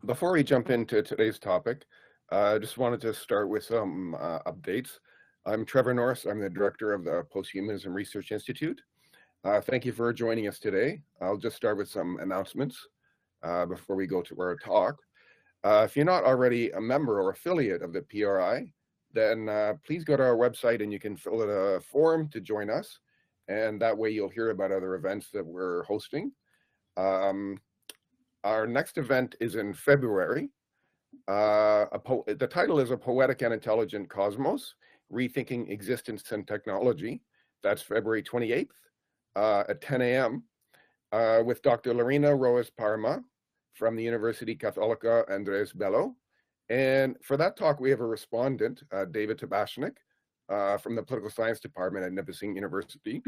Before we jump into today's topic, I just wanted to start with some updates. I'm Trevor Norris. I'm the director of the Posthumanism Research Institute. Thank you for joining us today. I'll just start with some announcements before we go to our talk. If you're not already a member or affiliate of the PRI, then please go to our website and you can fill out a form to join us. And that way you'll hear about other events that we're hosting. Our next event is in February. The title is A Poetic and Intelligent Cosmos, Rethinking Existence and Technology. That's February 28th at 10 a.m. With Dr. Lorena Roas Parma from the University Católica Andrés Bello. And for that talk, we have a respondent, David Tabashnik, from the Political Science Department at Nipissing University.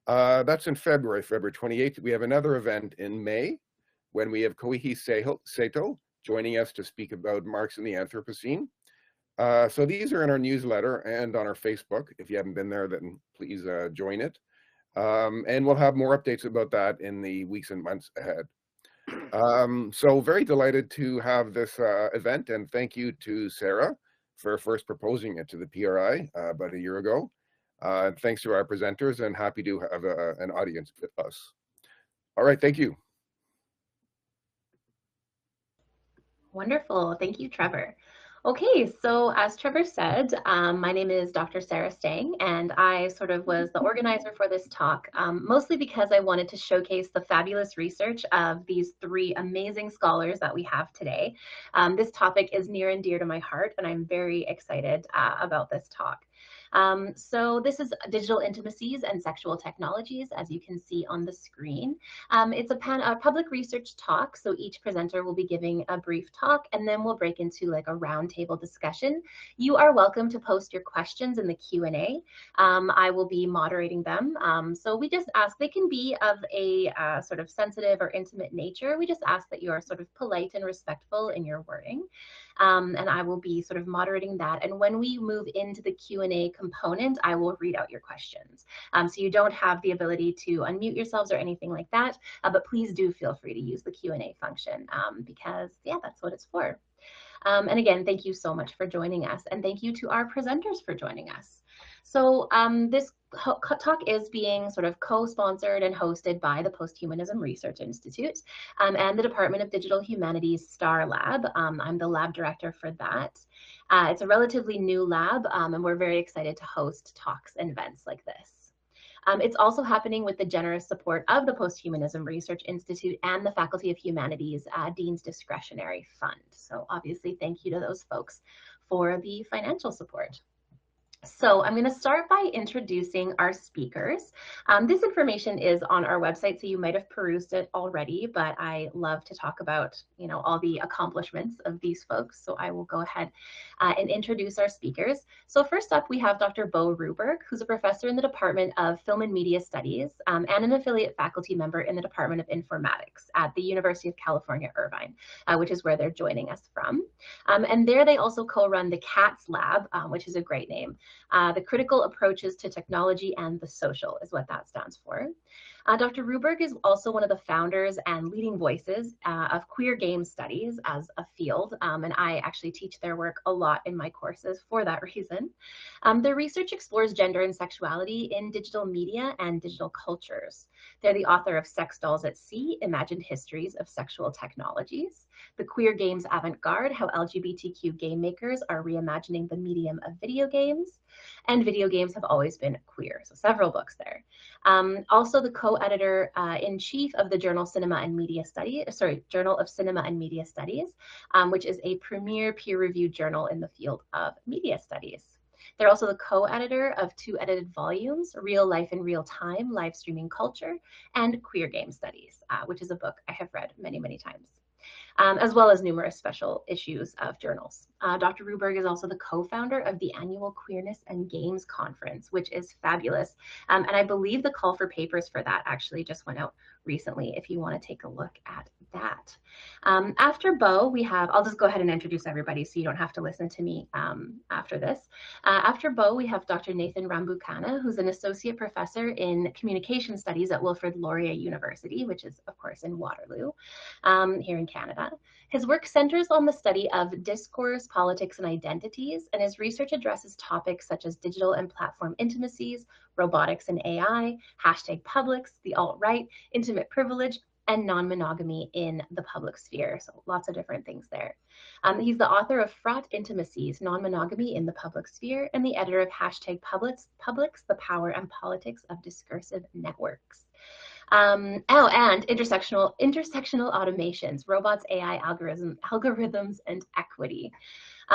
That's in February 28th. We have another event in May when we have Koichi Sato joining us to speak about Marx and the Anthropocene. So these are in our newsletter and on our Facebook. If you haven't been there, then please join it. And we'll have more updates about that in the weeks and months ahead. So very delighted to have this event, and thank you to Sarah for first proposing it to the PRI about a year ago. Thanks to our presenters, and happy to have an audience with us. All right, thank you. Wonderful. Thank you, Trevor. Okay, so as Trevor said, my name is Dr. Sarah Stang, and I sort of was the organizer for this talk, mostly because I wanted to showcase the fabulous research of these three amazing scholars that we have today. This topic is near and dear to my heart, and I'm very excited about this talk. So this is Digital Intimacies and Sexual Technologies, as you can see on the screen. It's a public research talk, so each presenter will be giving a brief talk, and then we'll break into like a roundtable discussion. You are welcome to post your questions in the Q&A. I will be moderating them. So we just ask, they can be of a sort of sensitive or intimate nature. We just ask that you are sort of polite and respectful in your wording. And I will be sort of moderating that. And when we move into the Q&A component, I will read out your questions. So you don't have the ability to unmute yourselves or anything like that, but please do feel free to use the Q&A function because, yeah, that's what it's for. And again, thank you so much for joining us, and thank you to our presenters for joining us. So this talk is being sort of co-sponsored and hosted by the Posthumanism Research Institute and the Department of Digital Humanities STAR Lab. I'm the lab director for that. It's a relatively new lab, and we're very excited to host talks and events like this. It's also happening with the generous support of the Posthumanism Research Institute and the Faculty of Humanities Dean's Discretionary Fund. So obviously, thank you to those folks for the financial support. So I'm going to start by introducing our speakers. This information is on our website, so you might have perused it already, but I love to talk about, you know, all the accomplishments of these folks. So I will go ahead and introduce our speakers. So first up, we have Dr. Bo Ruberg, who's a professor in the Department of Film and Media Studies and an affiliate faculty member in the Department of Informatics at the University of California, Irvine, which is where they're joining us from. And there they also co-run the CATS Lab, which is a great name. The Critical Approaches to Technology and the Social is what that stands for. Dr. Ruberg is also one of the founders and leading voices of queer game studies as a field, and I actually teach their work a lot in my courses for that reason. Their research explores gender and sexuality in digital media and digital cultures. They're the author of Sex Dolls at Sea, Imagined Histories of Sexual Technologies, The Queer Games Avant-Garde, How LGBTQ Game Makers Are Reimagining the Medium of Video Games, and Video Games Have Always Been Queer. So several books there. Also the co-editor in chief of the Journal Cinema and Media Studies, Journal of Cinema and Media Studies, which is a premier peer-reviewed journal in the field of media studies. They're also the co-editor of 2 edited volumes, Real Life in Real Time, Live Streaming Culture, and Queer Game Studies, which is a book I have read many, many times. As well as numerous special issues of journals. Dr. Ruberg is also the co-founder of the annual Queerness and Games Conference, which is fabulous. And I believe the call for papers for that actually just went out recently, if you want to take a look at that. After Bo, we have, I'll just go ahead and introduce everybody so you don't have to listen to me after this. After Bo, we have Dr. Nathan Rambukkana, who's an associate professor in communication studies at Wilfrid Laurier University, which is, of course, in Waterloo, here in Canada. His work centers on the study of discourse, politics, and identities, and his research addresses topics such as digital and platform intimacies, robotics and AI, #publics, the alt-right, intimate privilege, and non-monogamy in the public sphere. So lots of different things there. He's the author of Fraught Intimacies, Non-Monogamy in the Public Sphere, and the editor of #Publics, The Power and Politics of Discursive Networks. And intersectional automations, robots, AI, algorithms, and equity.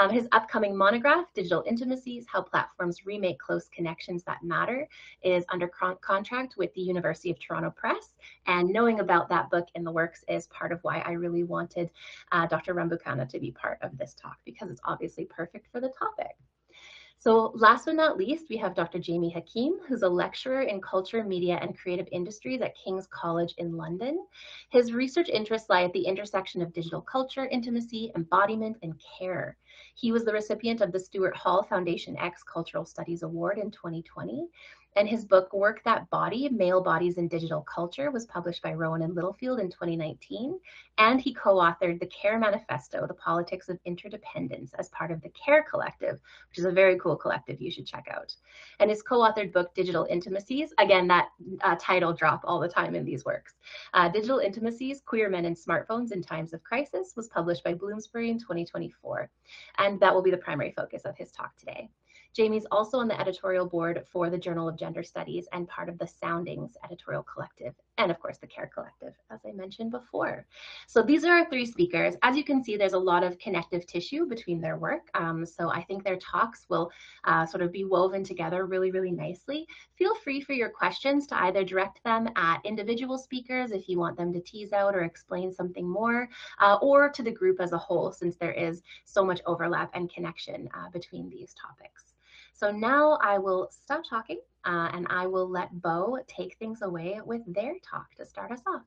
His upcoming monograph, Digital Intimacies, How Platforms Remake Close Connections That Matter, is under contract with the University of Toronto Press. And knowing about that book in the works is part of why I really wanted Dr. Rambukkana to be part of this talk, because it's obviously perfect for the topic. So last but not least, we have Dr. Jamie Hakim, who's a lecturer in culture, media, and creative industries at King's College in London. His research interests lie at the intersection of digital culture, intimacy, embodiment, and care. He was the recipient of the Stuart Hall Foundation X Cultural Studies Award in 2020. And his book, Work That Body, Male Bodies in Digital Culture, was published by Rowan and Littlefield in 2019. And he co-authored the CARE Manifesto, The Politics of Interdependence, as part of the CARE Collective, which is a very cool collective you should check out. And his co-authored book, Digital Intimacies, again, that title drop all the time in these works. Digital Intimacies, Queer Men and Smartphones in Times of Crisis, was published by Bloomsbury in 2024. And that will be the primary focus of his talk today. Jamie's also on the editorial board for the Journal of Gender Studies and part of the Soundings editorial collective, and of course the CARE collective, as I mentioned before. So these are our three speakers. As you can see, there's a lot of connective tissue between their work. So I think their talks will sort of be woven together really, really nicely. Feel free for your questions to either direct them at individual speakers if you want them to tease out or explain something more, or to the group as a whole, since there is so much overlap and connection between these topics. So now I will stop talking and I will let Bo take things away with their talk to start us off.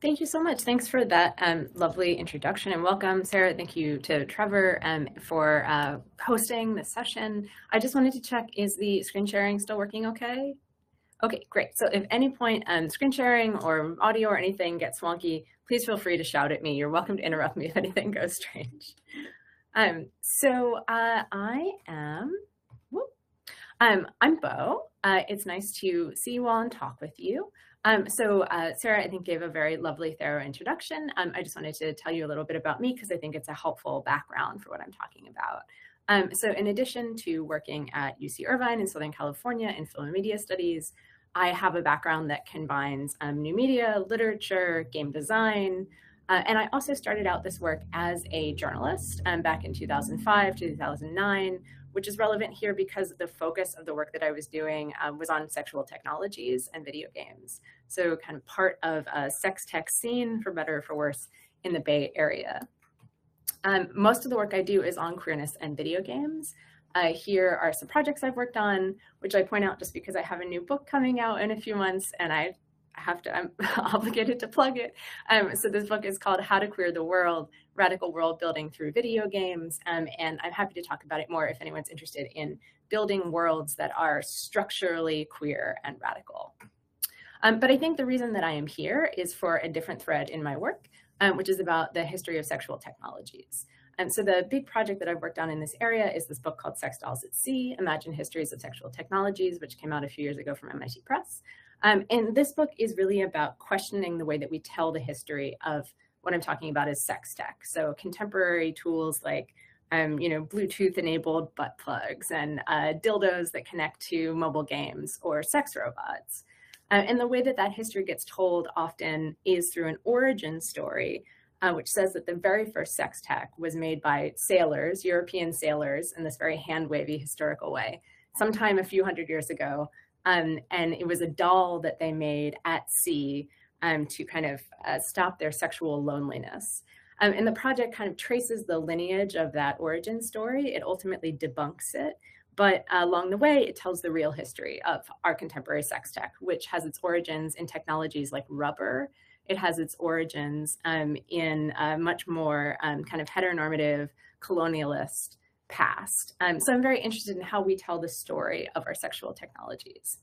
Thank you so much. Thanks for that lovely introduction and welcome, Sarah. Thank you to Trevor for hosting this session. I just wanted to check, is the screen sharing still working okay? Okay, great. So if any point screen sharing or audio or anything gets wonky, please feel free to shout at me. You're welcome to interrupt me if anything goes strange. I'm Bo. It's nice to see you all and talk with you. Sarah, I think, gave a very lovely, thorough introduction. I just wanted to tell you a little bit about me because I think it's a helpful background for what I'm talking about. So in addition to working at UC Irvine in Southern California in film and media studies, I have a background that combines new media, literature, game design, and I also started out this work as a journalist back in 2005 to 2009, which is relevant here because the focus of the work that I was doing was on sexual technologies and video games. So kind of part of a sex tech scene, for better or for worse, in the Bay Area. Most of the work I do is on queerness and video games. Here are some projects I've worked on, which I point out just because I have a new book coming out in a few months and I'm obligated to plug it. So this book is called How to Queer the World, Radical World Building Through Video Games. And I'm happy to talk about it more if anyone's interested in building worlds that are structurally queer and radical. But I think the reason that I am here is for a different thread in my work, which is about the history of sexual technologies. So the big project that I've worked on in this area is this book called Sex Dolls at Sea, Imagine Histories of Sexual Technologies, which came out a few years ago from MIT Press. And this book is really about questioning the way that we tell the history of what I'm talking about as sex tech. So contemporary tools like, Bluetooth-enabled butt plugs and dildos that connect to mobile games or sex robots. And the way that that history gets told often is through an origin story, which says that the very first sex tech was made by sailors, European sailors, in this very hand-wavy historical way, sometime a few hundred years ago. And it was a doll that they made at sea to kind of stop their sexual loneliness. And the project kind of traces the lineage of that origin story. It ultimately debunks it. But along the way, it tells the real history of our contemporary sex tech, which has its origins in technologies like rubber. It has its origins in a much more kind of heteronormative, colonialist past. So I'm very interested in how we tell the story of our sexual technologies.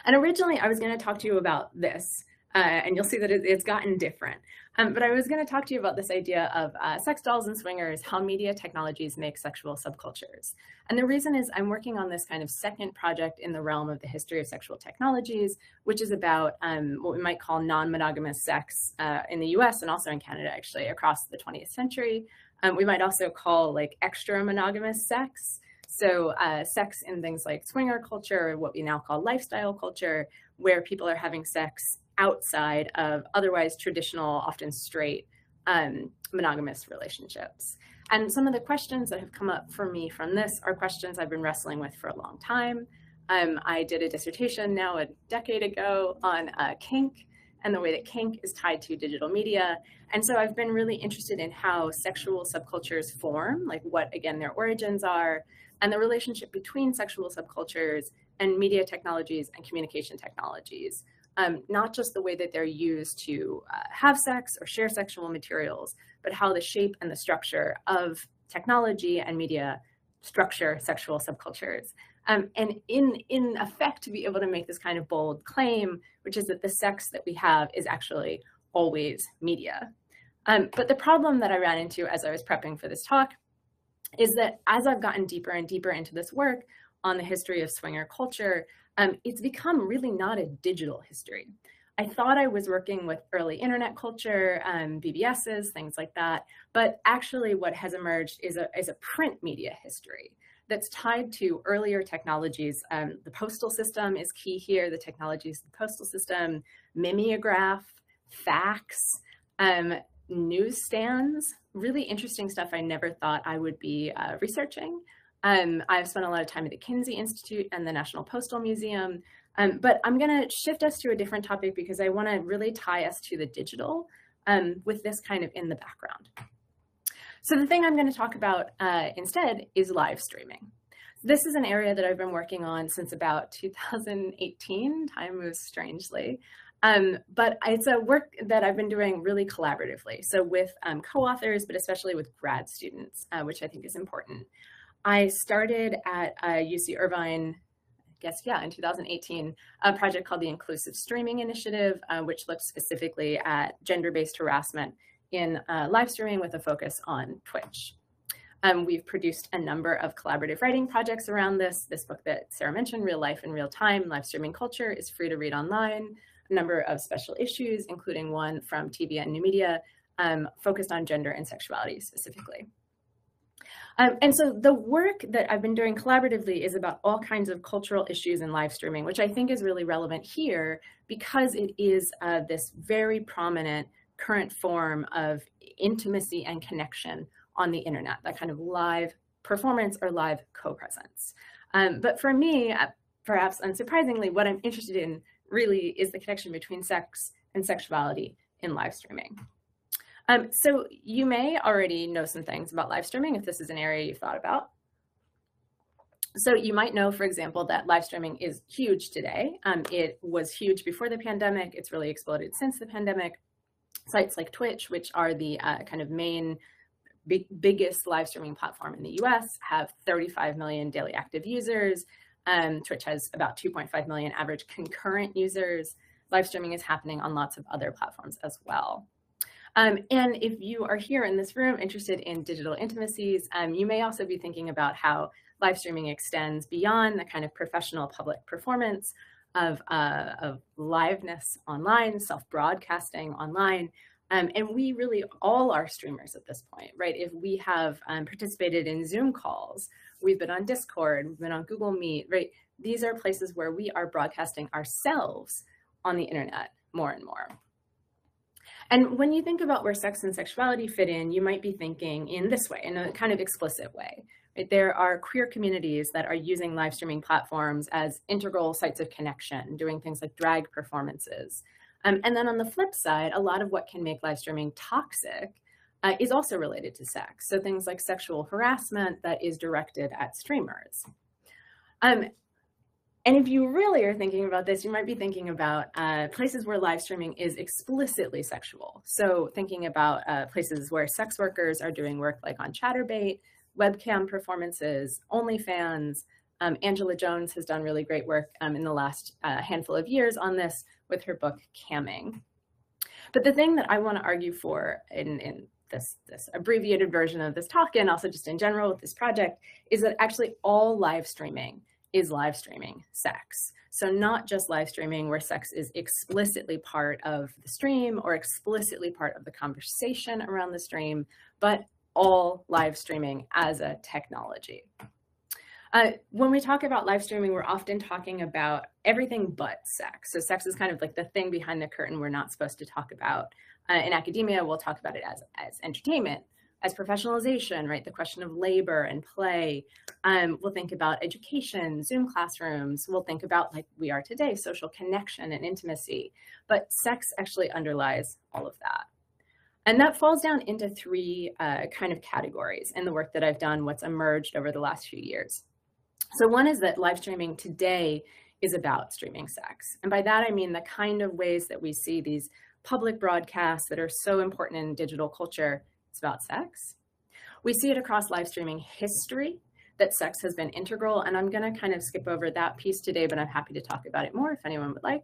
And originally I was going to talk to you about this, And you'll see that it's gotten different. But I was going to talk to you about this idea of sex dolls and swingers, how media technologies make sexual subcultures. And the reason is I'm working on this kind of second project in the realm of the history of sexual technologies, which is about what we might call non-monogamous sex in the US and also in Canada, actually, across the 20th century. We might also call like extra monogamous sex. So sex in things like swinger culture, what we now call lifestyle culture, where people are having sex outside of otherwise traditional, often straight monogamous relationships. And some of the questions that have come up for me from this are questions I've been wrestling with for a long time. I did a dissertation now a decade ago on kink and the way that kink is tied to digital media. And so I've been really interested in how sexual subcultures form, like what, again, their origins are, and the relationship between sexual subcultures and media technologies and communication technologies. Not just the way that they're used to have sex or share sexual materials, but how the shape and the structure of technology and media structure sexual subcultures. And in effect, to be able to make this kind of bold claim, which is that the sex that we have is actually always media. But the problem that I ran into as I was prepping for this talk is that as I've gotten deeper and deeper into this work on the history of swinger culture, it's become really not a digital history. I thought I was working with early internet culture, BBSs, things like that, but actually what has emerged is a print media history that's tied to earlier technologies. The postal system is key here, the technologies of the postal system, mimeograph, fax, newsstands, really interesting stuff I never thought I would be researching. I've spent a lot of time at the Kinsey Institute and the National Postal Museum, but I'm going to shift us to a different topic because I want to really tie us to the digital with this kind of in the background. So the thing I'm going to talk about instead is live streaming. This is an area that I've been working on since about 2018. Time moves strangely. But it's a work that I've been doing really collaboratively. So with co-authors, but especially with grad students, which I think is important. I started at UC Irvine, in 2018, a project called the Inclusive Streaming Initiative, which looks specifically at gender-based harassment in live streaming with a focus on Twitch. We've produced a number of collaborative writing projects around this. This book that Sarah mentioned, Real Life in Real Time, Live Streaming Culture, is free to read online. A number of special issues, including one from TV and New Media, focused on gender and sexuality specifically. And so the work that I've been doing collaboratively is about all kinds of cultural issues in live streaming, which I think is really relevant here because it is this very prominent current form of intimacy and connection on the internet, that kind of live performance or live co-presence. But for me, perhaps unsurprisingly, what I'm interested in really is the connection between sex and sexuality in live streaming. So you may already know some things about live streaming if this is an area you've thought about. So you might know, for example, that live streaming is huge today. It was huge before the pandemic. It's really exploded since the pandemic. Sites like Twitch, which are the kind of main biggest live streaming platform in the US, have 35 million daily active users. Twitch has about 2.5 million average concurrent users. Live streaming is happening on lots of other platforms as well. And if you are here in this room interested in digital intimacies, you may also be thinking about how live streaming extends beyond the kind of professional public performance of liveness online, self-broadcasting online. And we really all are streamers at this point, right? If we have participated in Zoom calls, we've been on Discord, we've been on Google Meet, right? These are places where we are broadcasting ourselves on the internet more and more. And when you think about where sex and sexuality fit in, you might be thinking in this way, in a kind of explicit way. Right? There are queer communities that are using live streaming platforms as integral sites of connection, doing things like drag performances. And then on the flip side, a lot of what can make live streaming toxic is also related to sex. So things like sexual harassment that is directed at streamers. And if you really are thinking about this, you might be thinking about places where live streaming is explicitly sexual. So thinking about places where sex workers are doing work like on Chatterbait, webcam performances, OnlyFans, Angela Jones has done really great work in the last handful of years on this with her book, Camming. But the thing that I want to argue for in this abbreviated version of this talk, and also just in general with this project, is that actually all live streaming is live streaming sex. So not just live streaming where sex is explicitly part of the stream or explicitly part of the conversation around the stream, but all live streaming as a technology. When we talk about live streaming, we're often talking about everything but sex. So sex is kind of like the thing behind the curtain we're not supposed to talk about. In academia, we'll talk about it as entertainment, as professionalization, right? The question of labor and play. We'll think about education, Zoom classrooms. We'll think about, like we are today, social connection and intimacy. But sex actually underlies all of that. And that falls down into three kind of categories in the work that I've done, what's emerged over the last few years. So one is that live streaming today is about streaming sex. And by that, I mean the kind of ways that we see these public broadcasts that are so important in digital culture. It's about sex. We see it across live streaming history, that sex has been integral. And I'm going to kind of skip over that piece today, but I'm happy to talk about it more if anyone would like.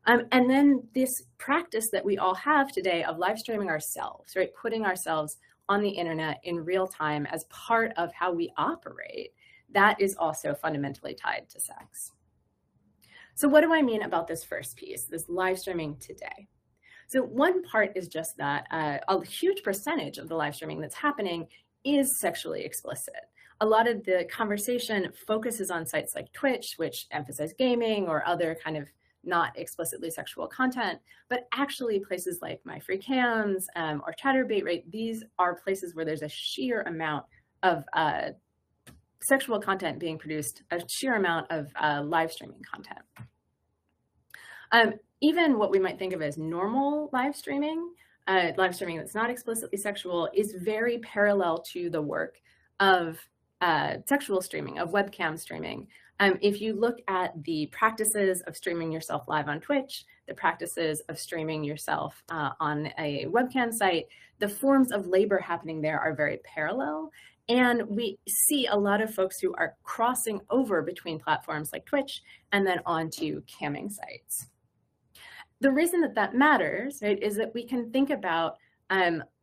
And then this practice that we all have today of live streaming ourselves, right? Putting ourselves on the internet in real time as part of how we operate. That is also fundamentally tied to sex. So what do I mean about this first piece, this live streaming today? So one part is just that a huge percentage of the live streaming that's happening is sexually explicit. A lot of the conversation focuses on sites like Twitch, which emphasize gaming or other kind of not explicitly sexual content, but actually places like MyFreeCams or Chatterbait, right? These are places where there's a sheer amount of sexual content being produced, a sheer amount of live streaming content. Even what we might think of as normal live streaming that's not explicitly sexual, is very parallel to the work of sexual streaming, of webcam streaming. If you look at the practices of streaming yourself live on Twitch, the practices of streaming yourself on a webcam site, the forms of labor happening there are very parallel. And we see a lot of folks who are crossing over between platforms like Twitch and then onto camming sites. The reason that that matters, right, is that we can think about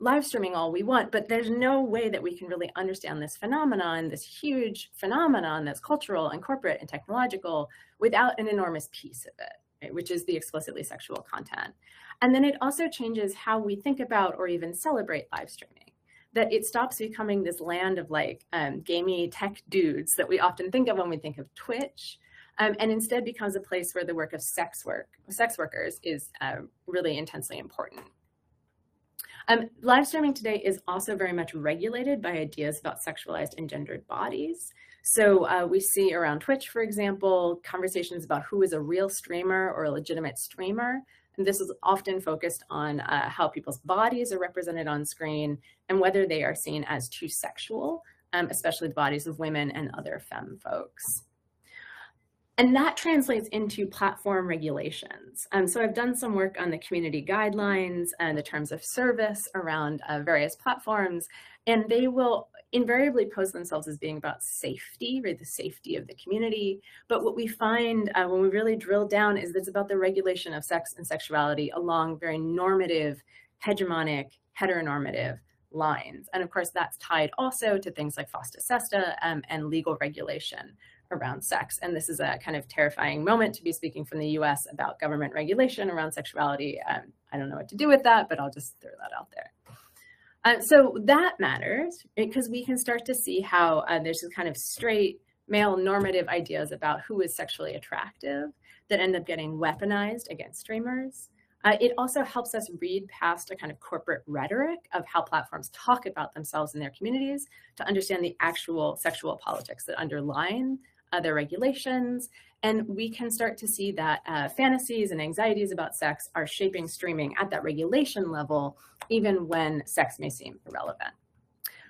live streaming all we want, but there's no way that we can really understand this phenomenon, this huge phenomenon that's cultural and corporate and technological, without an enormous piece of it, right, which is the explicitly sexual content. And then it also changes how we think about or even celebrate live streaming. That it stops becoming this land of like gamey tech dudes that we often think of when we think of Twitch, and instead becomes a place where the work of sex workers is really intensely important. Live streaming today is also very much regulated by ideas about sexualized and gendered bodies. So we see around Twitch, for example, conversations about who is a real streamer or a legitimate streamer. And this is often focused on how people's bodies are represented on screen and whether they are seen as too sexual, especially the bodies of women and other femme folks. And that translates into platform regulations. So I've done some work on the community guidelines and the terms of service around various platforms, and they will invariably pose themselves as being about safety, right? The safety of the community. But what we find when we really drill down is that it's about the regulation of sex and sexuality along very normative, hegemonic, heteronormative lines. And of course, that's tied also to things like FOSTA SESTA and legal regulation around sex. And this is a kind of terrifying moment to be speaking from the US about government regulation around sexuality. I don't know what to do with that, but I'll just throw that out there. So that matters because we can start to see how there's this kind of straight male normative ideas about who is sexually attractive that end up getting weaponized against streamers. It also helps us read past a kind of corporate rhetoric of how platforms talk about themselves and their communities to understand the actual sexual politics that underline their regulations. And we can start to see that fantasies and anxieties about sex are shaping streaming at that regulation level, even when sex may seem irrelevant.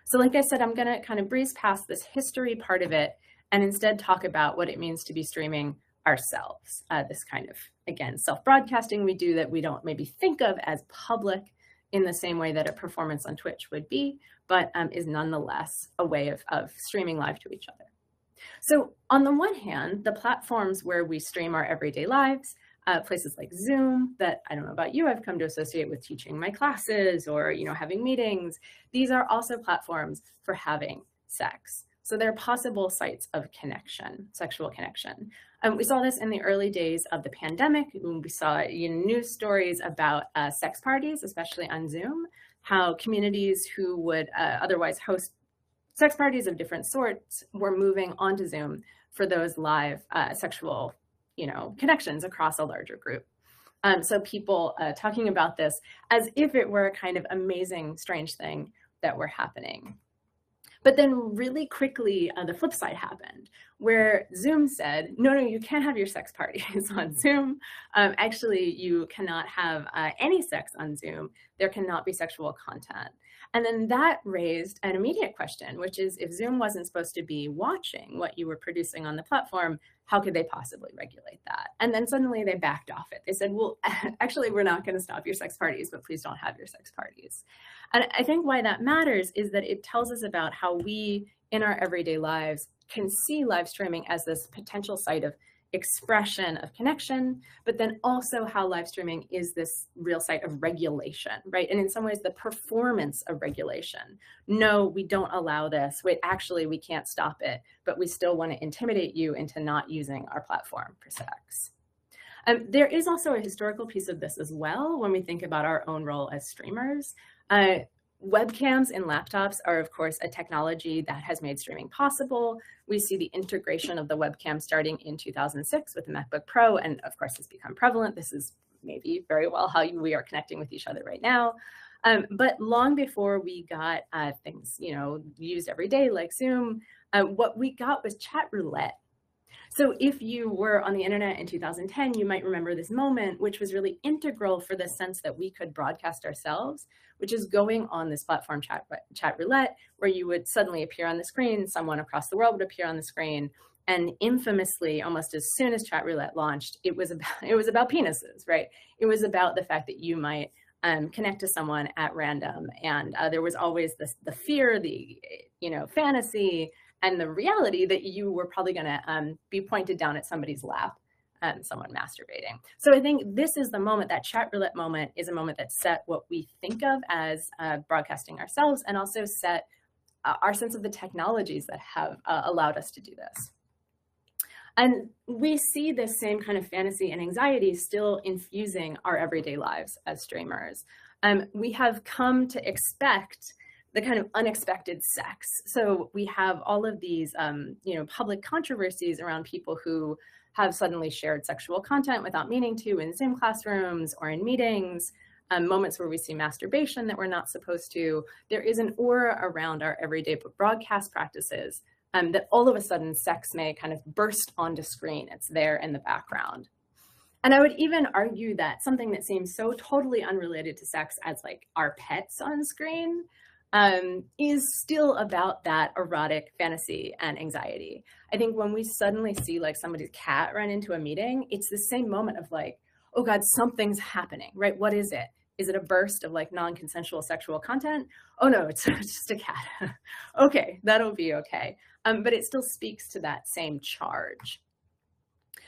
So like I said, I'm gonna kind of breeze past this history part of it and instead talk about what it means to be streaming ourselves. This kind of, again, self-broadcasting we do that we don't maybe think of as public in the same way that a performance on Twitch would be, but is nonetheless a way of streaming live to each other. So on the one hand, the platforms where we stream our everyday lives, places like Zoom that, I don't know about you, I've come to associate with teaching my classes or, having meetings. These are also platforms for having sex. So they're possible sites of connection, sexual connection. We saw this in the early days of the pandemic when we saw news stories about sex parties, especially on Zoom, how communities who would otherwise host sex parties of different sorts were moving onto Zoom for those live sexual connections across a larger group. So people talking about this as if it were a kind of amazing, strange thing that were happening. But then really quickly, the flip side happened, where Zoom said, no, you can't have your sex parties on Zoom. Actually, you cannot have any sex on Zoom. There cannot be sexual content. And then that raised an immediate question, which is, if Zoom wasn't supposed to be watching what you were producing on the platform, how could they possibly regulate that? And then suddenly they backed off it. They said, well, actually, we're not going to stop your sex parties, but please don't have your sex parties. And I think why that matters is that it tells us about how we, in our everyday lives, can see live streaming as this potential site of expression of connection, but then also how live streaming is this real site of regulation, right? And in some ways, the performance of regulation. No, we don't allow this. Wait, actually, we can't stop it, but we still want to intimidate you into not using our platform for sex. There is also a historical piece of this as well when we think about our own role as streamers. Webcams in laptops are, of course, a technology that has made streaming possible. We see the integration of the webcam starting in 2006 with the MacBook Pro, and of course, it's become prevalent. This is maybe very well how we are connecting with each other right now. But long before we got things, used every day like Zoom, what we got was chat roulette. So if you were on the internet in 2010, you might remember this moment, which was really integral for the sense that we could broadcast ourselves, which is going on this platform chat roulette, where you would suddenly appear on the screen, someone across the world would appear on the screen. And infamously, almost as soon as chat roulette launched, it was about penises, right? It was about the fact that you might connect to someone at random. And there was always the fear, the fantasy, and the reality that you were probably going to be pointed down at somebody's lap and someone masturbating. So I think this is the moment, that chat roulette moment is a moment that set what we think of as broadcasting ourselves, and also set our sense of the technologies that have allowed us to do this. And we see this same kind of fantasy and anxiety still infusing our everyday lives as streamers. We have come to expect the kind of unexpected sex. So we have all of these, public controversies around people who have suddenly shared sexual content without meaning to in Zoom classrooms or in meetings, moments where we see masturbation that we're not supposed to. There is an aura around our everyday broadcast practices that all of a sudden sex may kind of burst onto screen. It's there in the background. And I would even argue that something that seems so totally unrelated to sex as like our pets on screen is still about that erotic fantasy and anxiety. I think when we suddenly see like somebody's cat run into a meeting, it's the same moment of like, oh God, something's happening, right? What is it? Is it a burst of like non-consensual sexual content? Oh no, it's just a cat. Okay, that'll be okay. But it still speaks to that same charge.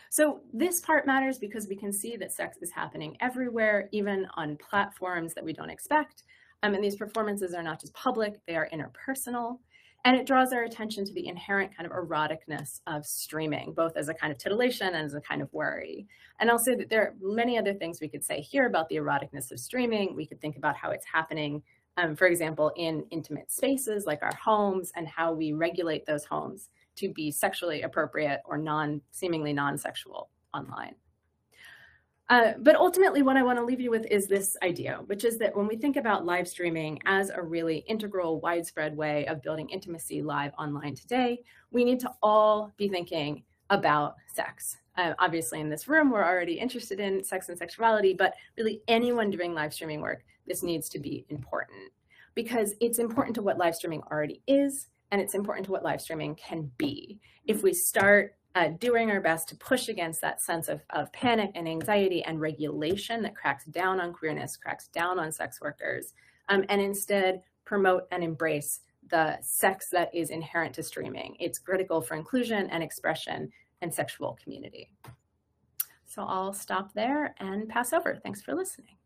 So this part matters because we can see that sex is happening everywhere, even on platforms that we don't expect. And these performances are not just public, they are interpersonal. And it draws our attention to the inherent kind of eroticness of streaming, both as a kind of titillation and as a kind of worry. And I'll say that there are many other things we could say here about the eroticness of streaming. We could think about how it's happening, for example, in intimate spaces like our homes, and how we regulate those homes to be sexually appropriate or seemingly non-sexual online. But ultimately, what I want to leave you with is this idea, which is that when we think about live streaming as a really integral, widespread way of building intimacy live online today, we need to all be thinking about sex. Obviously, in this room, we're already interested in sex and sexuality, but really anyone doing live streaming work, this needs to be important, because it's important to what live streaming already is, and it's important to what live streaming can be. If we start doing our best to push against that sense of panic and anxiety and regulation that cracks down on queerness, cracks down on sex workers, and instead promote and embrace the sex that is inherent to streaming. It's critical for inclusion and expression and sexual community. So I'll stop there and pass over. Thanks for listening.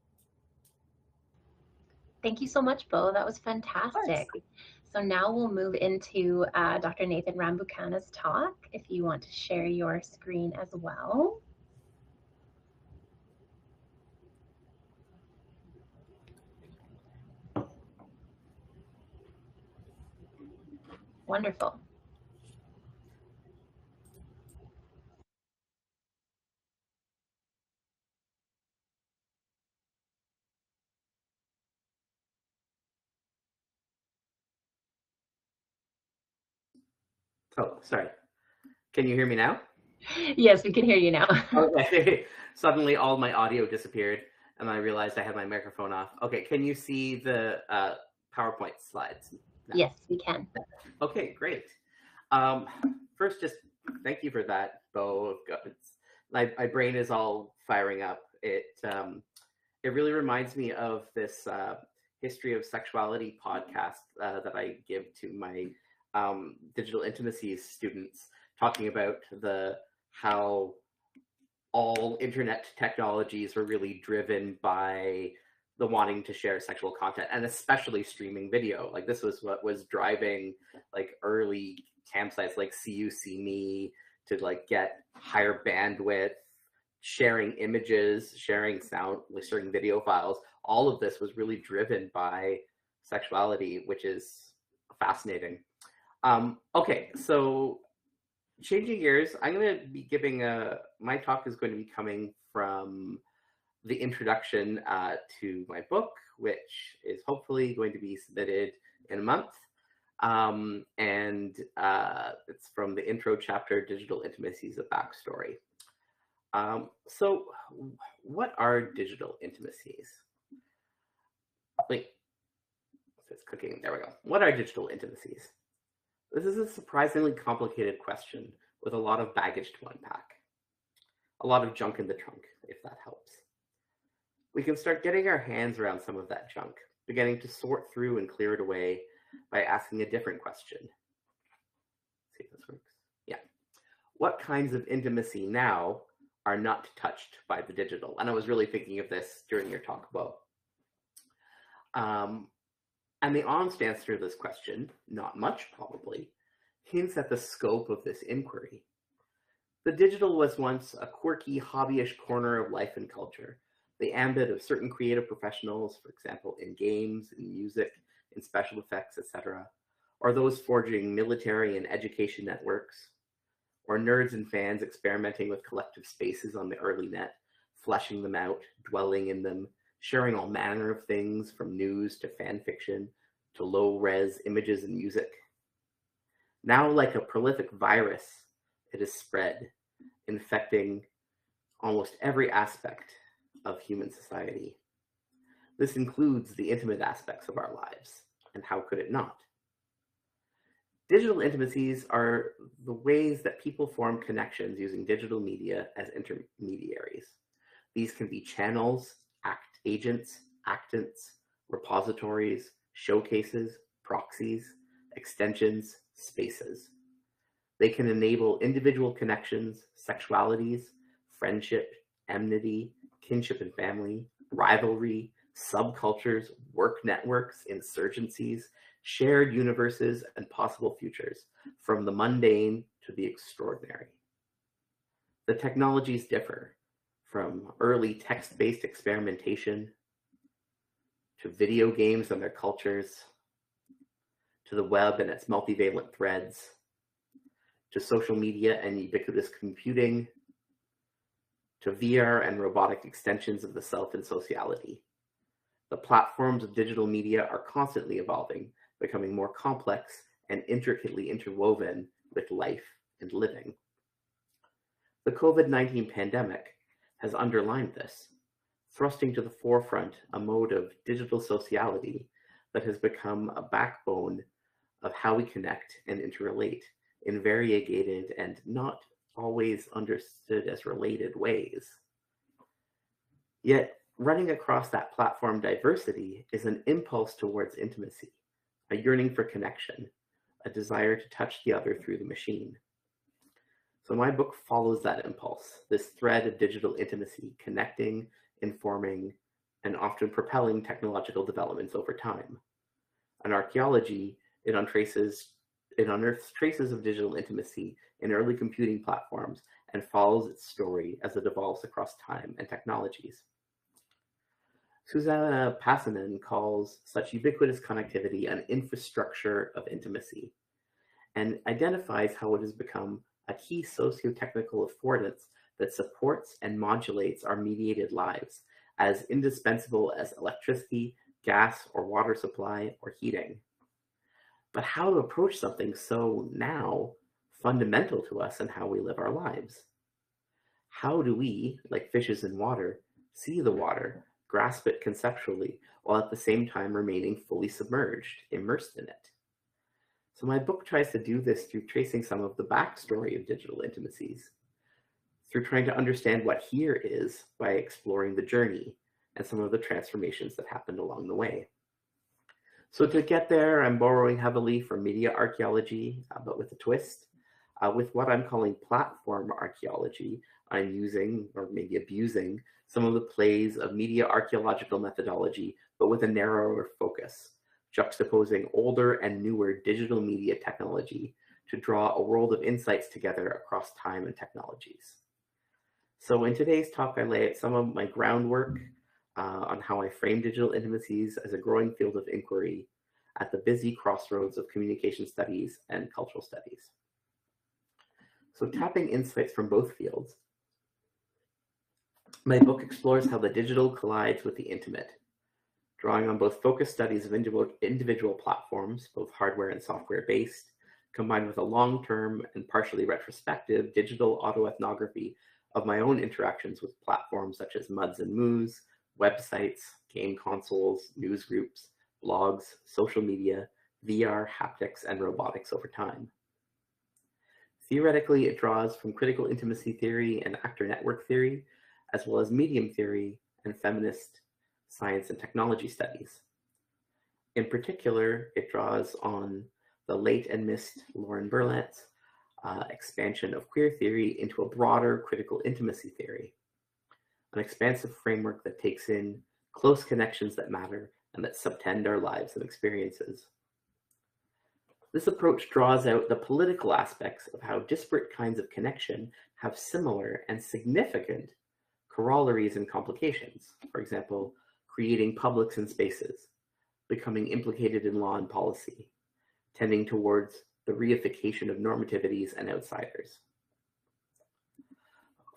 Thank you so much, Bo. That was fantastic. So now we'll move into Dr. Nathan Rambukkana's talk, if you want to share your screen as well. Wonderful. Oh, sorry. Can you hear me now? Yes, we can hear you now. Okay. Suddenly all my audio disappeared and I realized I had my microphone off. Okay, can you see the PowerPoint slides now? Yes, we can. Okay, great. First, just thank you for that, Bo. My brain is all firing up. It really reminds me of this History of Sexuality podcast that I give to my digital intimacies students, talking about how all internet technologies were really driven by the wanting to share sexual content, and especially streaming video. Like, this was what was driving like early campsites like See You, See Me to like get higher bandwidth, sharing images, sharing sound, sharing video files. All of this was really driven by sexuality, which is fascinating. Okay, so changing gears, I'm going to be giving my talk is going to be coming from the introduction to my book, which is hopefully going to be submitted in a month. And it's from the intro chapter, Digital Intimacies, a Backstory. So what are digital intimacies? Wait, it's cooking, there we go. What are digital intimacies? This is a surprisingly complicated question with a lot of baggage to unpack. A lot of junk in the trunk, if that helps. We can start getting our hands around some of that junk, beginning to sort through and clear it away by asking a different question. Let's see if this works. Yeah. What kinds of intimacy now are not touched by the digital? And I was really thinking of this during your talk, Bo. And the honest answer to this question, not much probably, hints at the scope of this inquiry. The digital was once a quirky, hobbyish corner of life and culture, the ambit of certain creative professionals, for example, in games, in music, in special effects, etc., or those forging military and education networks, or nerds and fans experimenting with collective spaces on the early net, fleshing them out, dwelling in them, sharing all manner of things from news to fan fiction to low-res images and music. Now, like a prolific virus, it is spread, infecting almost every aspect of human society. This includes the intimate aspects of our lives, and how could it not? Digital intimacies are the ways that people form connections using digital media as intermediaries. These can be channels, agents, actants, repositories, showcases, proxies, extensions, spaces. They can enable individual connections, sexualities, friendship, enmity, kinship and family, rivalry, subcultures, work networks, insurgencies, shared universes, and possible futures, from the mundane to the extraordinary. The technologies differ, from early text-based experimentation to video games and their cultures, to the web and its multivalent threads, to social media and ubiquitous computing, to VR and robotic extensions of the self and sociality. The platforms of digital media are constantly evolving, becoming more complex and intricately interwoven with life and living. The COVID-19 pandemic has underlined this, thrusting to the forefront a mode of digital sociality that has become a backbone of how we connect and interrelate in variegated and not always understood as related ways. Yet, running across that platform diversity is an impulse towards intimacy, a yearning for connection, a desire to touch the other through the machine. So my book follows that impulse, this thread of digital intimacy, connecting, informing, and often propelling technological developments over time. In archaeology, it unearths traces of digital intimacy in early computing platforms and follows its story as it evolves across time and technologies. Susanna Passanen calls such ubiquitous connectivity an infrastructure of intimacy and identifies how it has become a key socio-technical affordance that supports and modulates our mediated lives as indispensable as electricity, gas or water supply, or heating. But how to approach something so now fundamental to us and how we live our lives? How do we, like fishes in water, see the water, grasp it conceptually, while at the same time remaining fully submerged, immersed in it? So my book tries to do this through tracing some of the backstory of digital intimacies, through trying to understand what here is by exploring the journey and some of the transformations that happened along the way. So to get there, I'm borrowing heavily from media archaeology, but with a twist. With what I'm calling platform archaeology, I'm using, or maybe abusing, some of the plays of media archaeological methodology, but with a narrower focus, juxtaposing older and newer digital media technology to draw a world of insights together across time and technologies. So in today's talk, I lay out some of my groundwork on how I frame digital intimacies as a growing field of inquiry at the busy crossroads of communication studies and cultural studies. So tapping insights from both fields, my book explores how the digital collides with the intimate, drawing on both focused studies of individual platforms, both hardware and software based, combined with a long-term and partially retrospective digital autoethnography of my own interactions with platforms such as Muds and Moos, websites, game consoles, news groups, blogs, social media, VR, haptics, and robotics over time. Theoretically, it draws from critical intimacy theory and actor network theory, as well as medium theory and feminist science and technology studies. In particular, it draws on the late and missed Lauren Berlant's expansion of queer theory into a broader critical intimacy theory, an expansive framework that takes in close connections that matter and that subtend our lives and experiences. This approach draws out the political aspects of how disparate kinds of connection have similar and significant corollaries and complications. For example, creating publics and spaces, becoming implicated in law and policy, tending towards the reification of normativities and outsiders.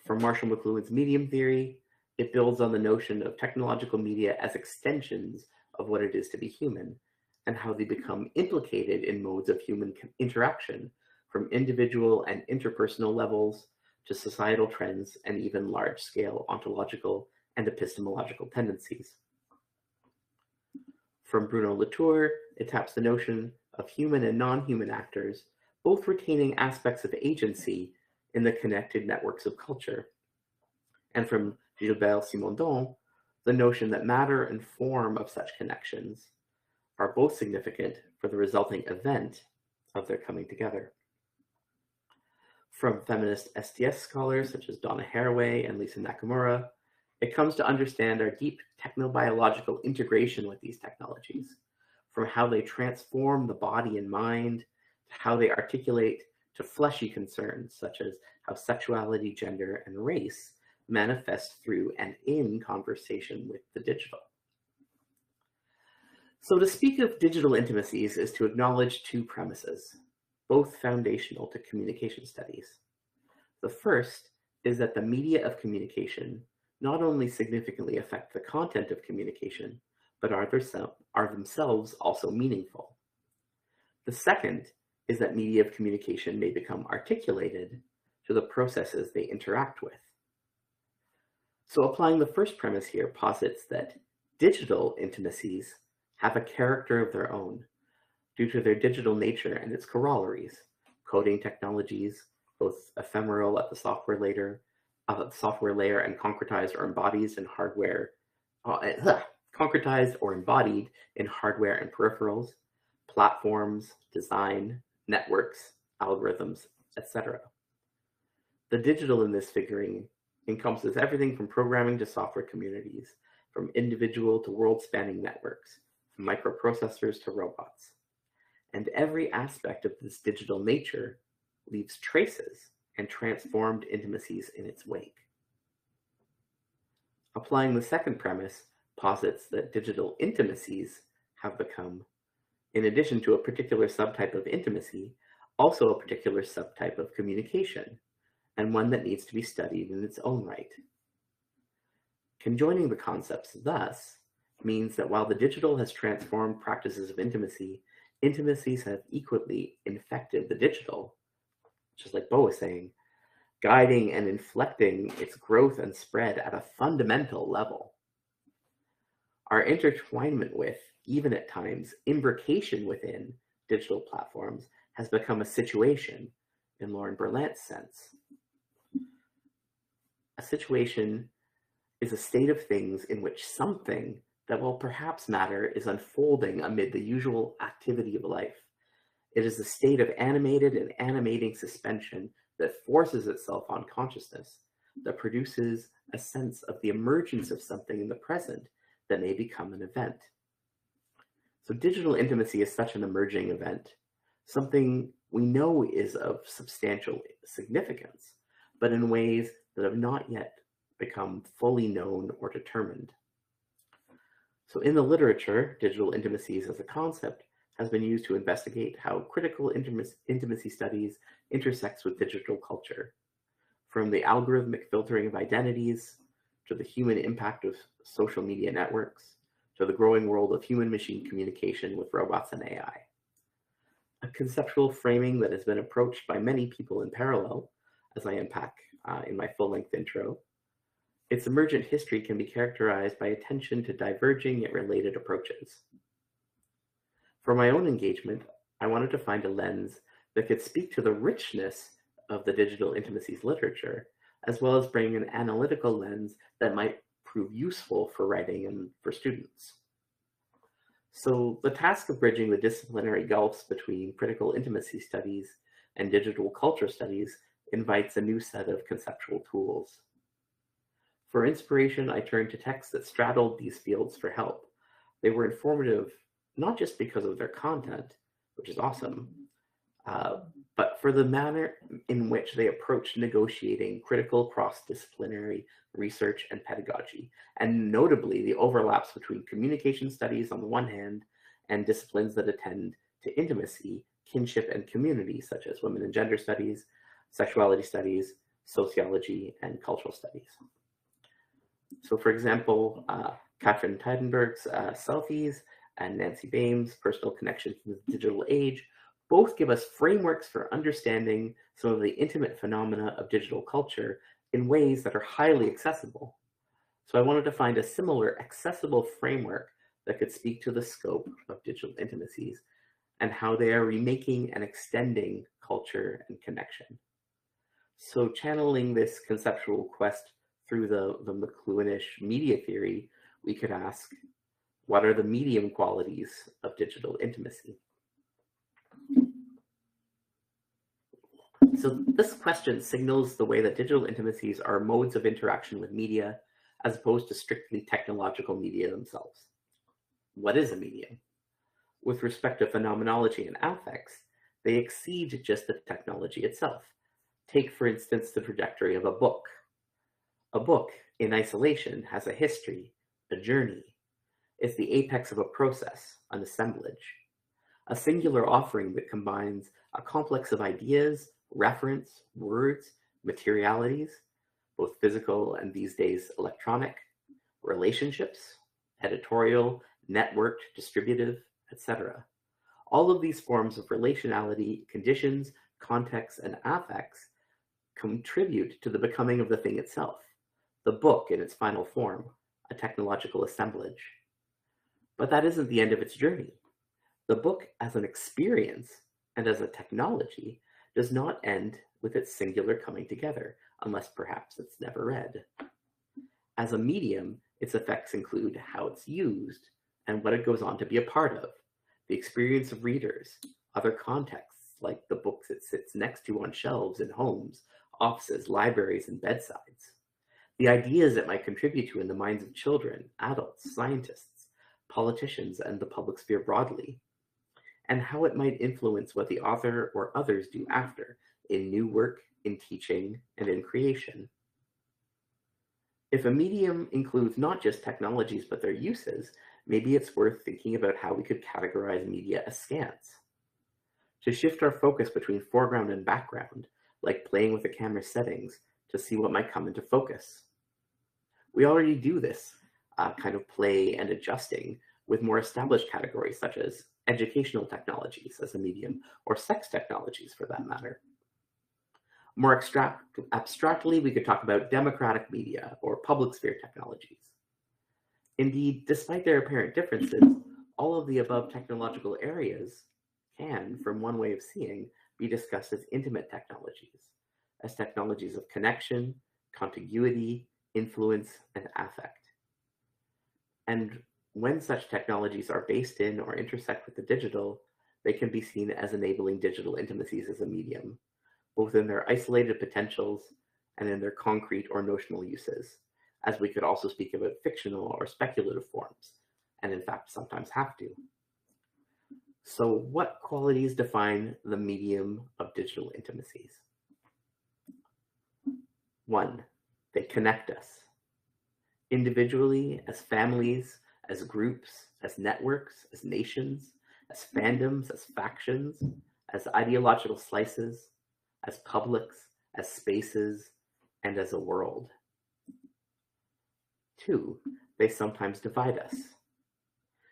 From Marshall McLuhan's medium theory, it builds on the notion of technological media as extensions of what it is to be human, and how they become implicated in modes of human interaction, from individual and interpersonal levels to societal trends and even large-scale ontological and epistemological tendencies. From Bruno Latour, it taps the notion of human and non-human actors, both retaining aspects of agency in the connected networks of culture. And from Gilbert Simondon, the notion that matter and form of such connections are both significant for the resulting event of their coming together. From feminist STS scholars such as Donna Haraway and Lisa Nakamura, it comes to understand our deep technobiological integration with these technologies, from how they transform the body and mind, to how they articulate to fleshy concerns such as how sexuality, gender, and race manifest through and in conversation with the digital. So to speak of digital intimacies is to acknowledge two premises, both foundational to communication studies. The first is that the media of communication not only significantly affect the content of communication, but are themselves also meaningful. The second is that media of communication may become articulated to the processes they interact with. So applying the first premise here posits that digital intimacies have a character of their own due to their digital nature and its corollaries, coding technologies, both ephemeral at the software layer and concretized or embodied in hardware, concretized or embodied in hardware and peripherals, platforms, design, networks, algorithms, etc. The digital in this figuring encompasses everything from programming to software communities, from individual to world-spanning networks, from microprocessors to robots. And every aspect of this digital nature leaves traces and transformed intimacies in its wake. Applying the second premise posits that digital intimacies have become, in addition to a particular subtype of intimacy, also a particular subtype of communication, and one that needs to be studied in its own right. Conjoining the concepts thus means that while the digital has transformed practices of intimacy, intimacies have equally infected the digital, just like Bo was saying, guiding and inflecting its growth and spread at a fundamental level. Our intertwinement with, even at times, imbrication within digital platforms has become a situation, in Lauren Berlant's sense. A situation is a state of things in which something that will perhaps matter is unfolding amid the usual activity of life. It is a state of animated and animating suspension that forces itself on consciousness, that produces a sense of the emergence of something in the present that may become an event. So digital intimacy is such an emerging event, something we know is of substantial significance, but in ways that have not yet become fully known or determined. So in the literature, digital intimacies as a concept has been used to investigate how critical intimacy studies intersects with digital culture, from the algorithmic filtering of identities, to the human impact of social media networks, to the growing world of human-machine communication with robots and AI. A conceptual framing that has been approached by many people in parallel, as I unpack in my full-length intro. Its emergent history can be characterized by attention to diverging yet related approaches. For my own engagement, I wanted to find a lens that could speak to the richness of the digital intimacies literature, as well as bring an analytical lens that might prove useful for writing and for students. So the task of bridging the disciplinary gulfs between critical intimacy studies and digital culture studies invites a new set of conceptual tools. For inspiration, I turned to texts that straddled these fields for help. They were informative, not just because of their content, which is awesome, but for the manner in which they approached negotiating critical cross-disciplinary research and pedagogy, and notably the overlaps between communication studies on the one hand and disciplines that attend to intimacy, kinship, and community, such as women and gender studies, sexuality studies, sociology, and cultural studies. So for example, Katrin Teidenberg's Selfies and Nancy Bame's Personal Connections in the Digital Age both give us frameworks for understanding some of the intimate phenomena of digital culture in ways that are highly accessible. So I wanted to find a similar accessible framework that could speak to the scope of digital intimacies and how they are remaking and extending culture and connection. So channeling this conceptual quest through the McLuhanish media theory, we could ask, what are the medium qualities of digital intimacy? So this question signals the way that digital intimacies are modes of interaction with media as opposed to strictly technological media themselves. What is a medium? With respect to phenomenology and affects, they exceed just the technology itself. Take, for instance, the trajectory of a book. A book, in isolation, has a history, a journey. It's the apex of a process, an assemblage. A singular offering that combines a complex of ideas, reference, words, materialities, both physical and these days electronic, relationships, editorial, networked, distributive, etc. All of these forms of relationality, conditions, contexts, and affects contribute to the becoming of the thing itself, the book in its final form, a technological assemblage. But that isn't the end of its journey. The book as an experience and as a technology does not end with its singular coming together, unless perhaps it's never read. As a medium, its effects include how it's used and what it goes on to be a part of, the experience of readers, other contexts like the books it sits next to on shelves in homes, offices, libraries, and bedsides, the ideas it might contribute to in the minds of children, adults, scientists, politicians, and the public sphere broadly, and how it might influence what the author or others do after in new work, in teaching, and in creation. If a medium includes not just technologies but their uses, maybe it's worth thinking about how we could categorize media as scans. To shift our focus between foreground and background, like playing with the camera settings to see what might come into focus. We already do this kind of play and adjusting with more established categories such as educational technologies as a medium, or sex technologies for that matter. More abstractly, we could talk about democratic media or public sphere technologies. Indeed, despite their apparent differences, all of the above technological areas can, from one way of seeing, be discussed as intimate technologies, as technologies of connection, contiguity, influence, and affect. And when such technologies are based in or intersect with the digital, they can be seen as enabling digital intimacies as a medium, both in their isolated potentials and in their concrete or notional uses, as we could also speak about fictional or speculative forms, and in fact sometimes have to. So what qualities define the medium of digital intimacies? 1, they connect us. Individually, as families, as groups, as networks, as nations, as fandoms, as factions, as ideological slices, as publics, as spaces, and as a world. 2, they sometimes divide us.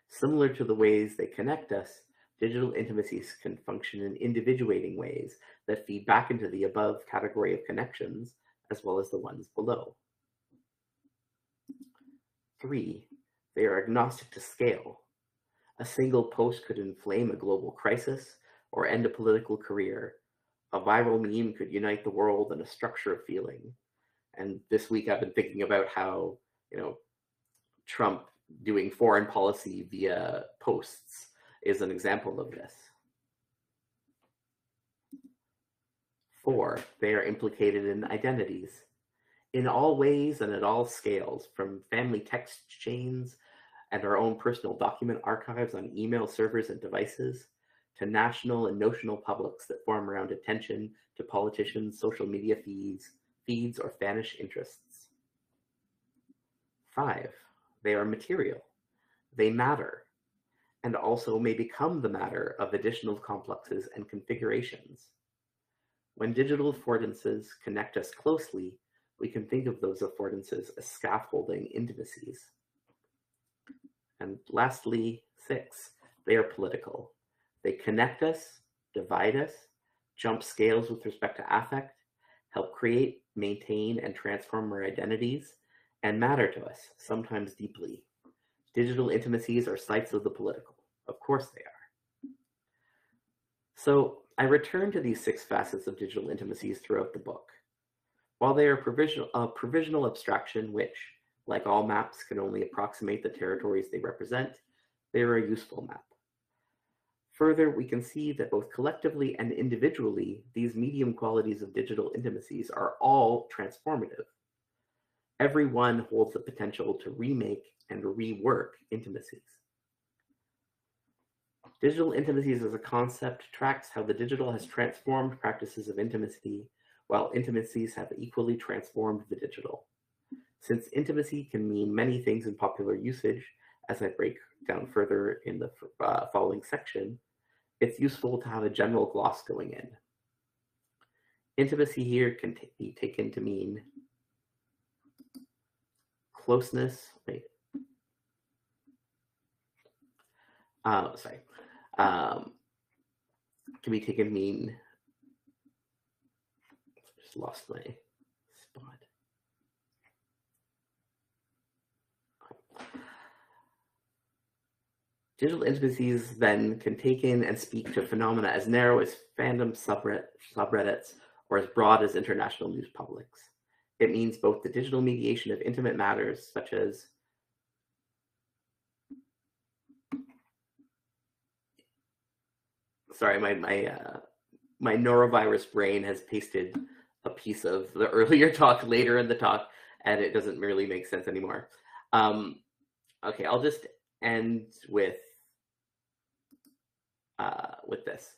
Similar to the ways they connect us, digital intimacies can function in individuating ways that feed back into the above category of connections, as well as the ones below. 3, they are agnostic to scale. A single post could inflame a global crisis or end a political career. A viral meme could unite the world in a structure of feeling. And this week I've been thinking about how, Trump doing foreign policy via posts is an example of this. 4, they are implicated in identities. In all ways and at all scales, from family text chains and our own personal document archives on email servers and devices, to national and notional publics that form around attention to politicians, social media feeds, or fanish interests. 5, they are material. They matter, and also may become the matter of additional complexes and configurations. When digital affordances connect us closely, we can think of those affordances as scaffolding intimacies. And lastly, 6, they are political. They connect us, divide us, jump scales with respect to affect, help create, maintain, and transform our identities, and matter to us, sometimes deeply. Digital intimacies are sites of the political. Of course they are. So I return to these 6 facets of digital intimacies throughout the book. While they are provisional abstraction, which, like all maps, can only approximate the territories they represent, they are a useful map. Further, we can see that both collectively and individually, these medium qualities of digital intimacies are all transformative. Every one holds the potential to remake and rework intimacies. Digital intimacies as a concept tracks how the digital has transformed practices of intimacy, while intimacies have equally transformed the digital. Since intimacy can mean many things in popular usage, as I break down further in the following section, it's useful to have a general gloss going in. Intimacy here can be taken to mean closeness, can be taken to mean, just lost my spot. Digital intimacies then can take in and speak to phenomena as narrow as fandom subreddits or as broad as international news publics. It means both the digital mediation of intimate matters, such as sorry, my norovirus brain has pasted a piece of the earlier talk later in the talk, and it doesn't really make sense anymore. Okay, I'll just end with this.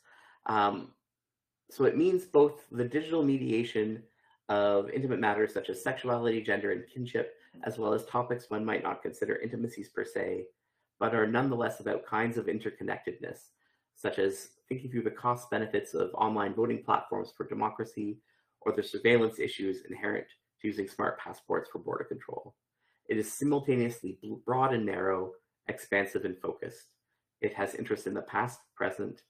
So it means both the digital mediation of intimate matters such as sexuality, gender, and kinship, as well as topics one might not consider intimacies per se, but are nonetheless about kinds of interconnectedness, such as thinking through the cost benefits of online voting platforms for democracy, or the surveillance issues inherent to using smart passports for border control. It is simultaneously broad and narrow, expansive and focused. It has interest in the past, present,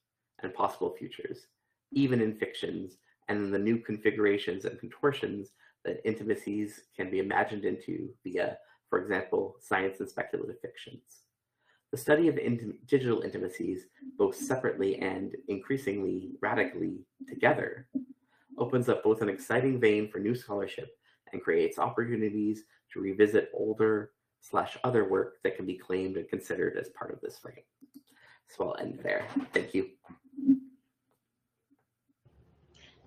and possible futures, even in fictions and in the new configurations and contortions that intimacies can be imagined into via, for example, science and speculative fictions. The study of digital intimacies, both separately and increasingly radically together, opens up both an exciting vein for new scholarship and creates opportunities to revisit older/other work that can be claimed and considered as part of this frame. So I'll end there. Thank you.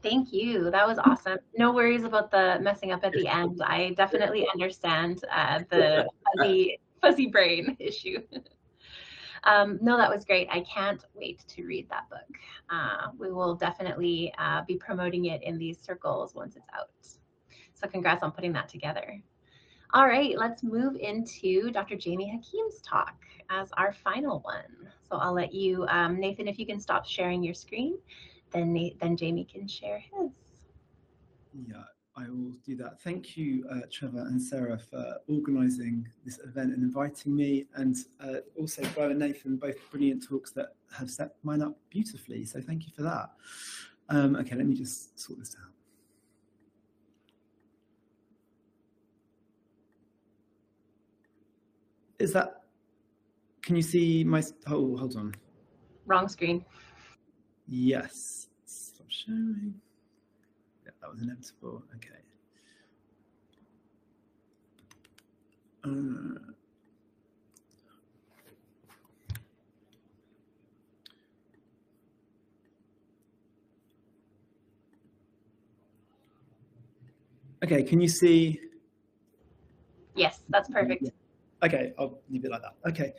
Thank you. That was awesome. No worries about the messing up at the end. I definitely understand the fuzzy brain issue. No, that was great. I can't wait to read that book. We will definitely be promoting it in these circles once it's out. So congrats on putting that together. All right, let's move into Dr. Jamie Hakim's talk as our final one. So I'll let you, Nathan, if you can stop sharing your screen, then Jamie can share his. Yeah, I will do that. Thank you, Trevor and Sarah, for organising this event and inviting me, and also Bo and Nathan, both brilliant talks that have set mine up beautifully. So thank you for that. Okay, let me just sort this out. Is that, can you see my, oh, hold on. Wrong screen. Yes, stop sharing. Yeah, that was inevitable, okay. Okay, can you see? Yes, that's perfect. Okay, I'll leave it like that. Okay,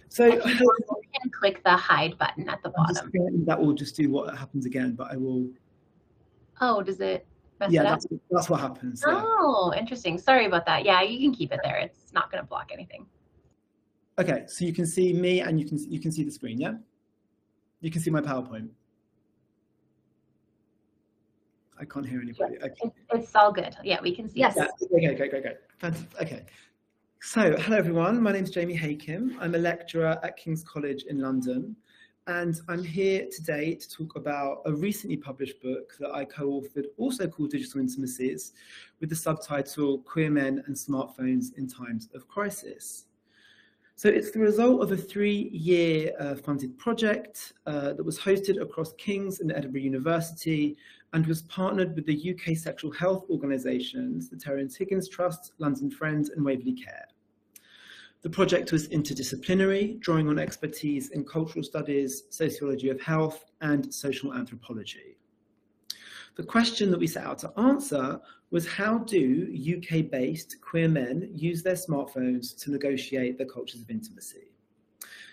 so you can click the hide button at the bottom. That will just do what happens again, but I will. Oh, does it mess it up? Yeah, that's what happens. Yeah. Oh, interesting. Sorry about that. Yeah, you can keep it there. It's not going to block anything. Okay, so you can see me and you can see the screen, yeah? You can see my PowerPoint. I can't hear anybody. Okay. It's all good. Yeah, we can see. Yes. Yeah. Okay, great. Okay. So, hello everyone. My name is Jamie Hakim. I'm a lecturer at King's College in London, and I'm here today to talk about a recently published book that I co-authored, also called Digital Intimacies, with the subtitle Queer Men and Smartphones in Times of Crisis. So it's the result of a 3-year funded project that was hosted across King's and Edinburgh University and was partnered with the UK sexual health organisations, the Terence Higgins Trust, London Friends and Waverley Care. The project was interdisciplinary, drawing on expertise in cultural studies, sociology of health and social anthropology. The question that we set out to answer was, how do UK-based queer men use their smartphones to negotiate their cultures of intimacy?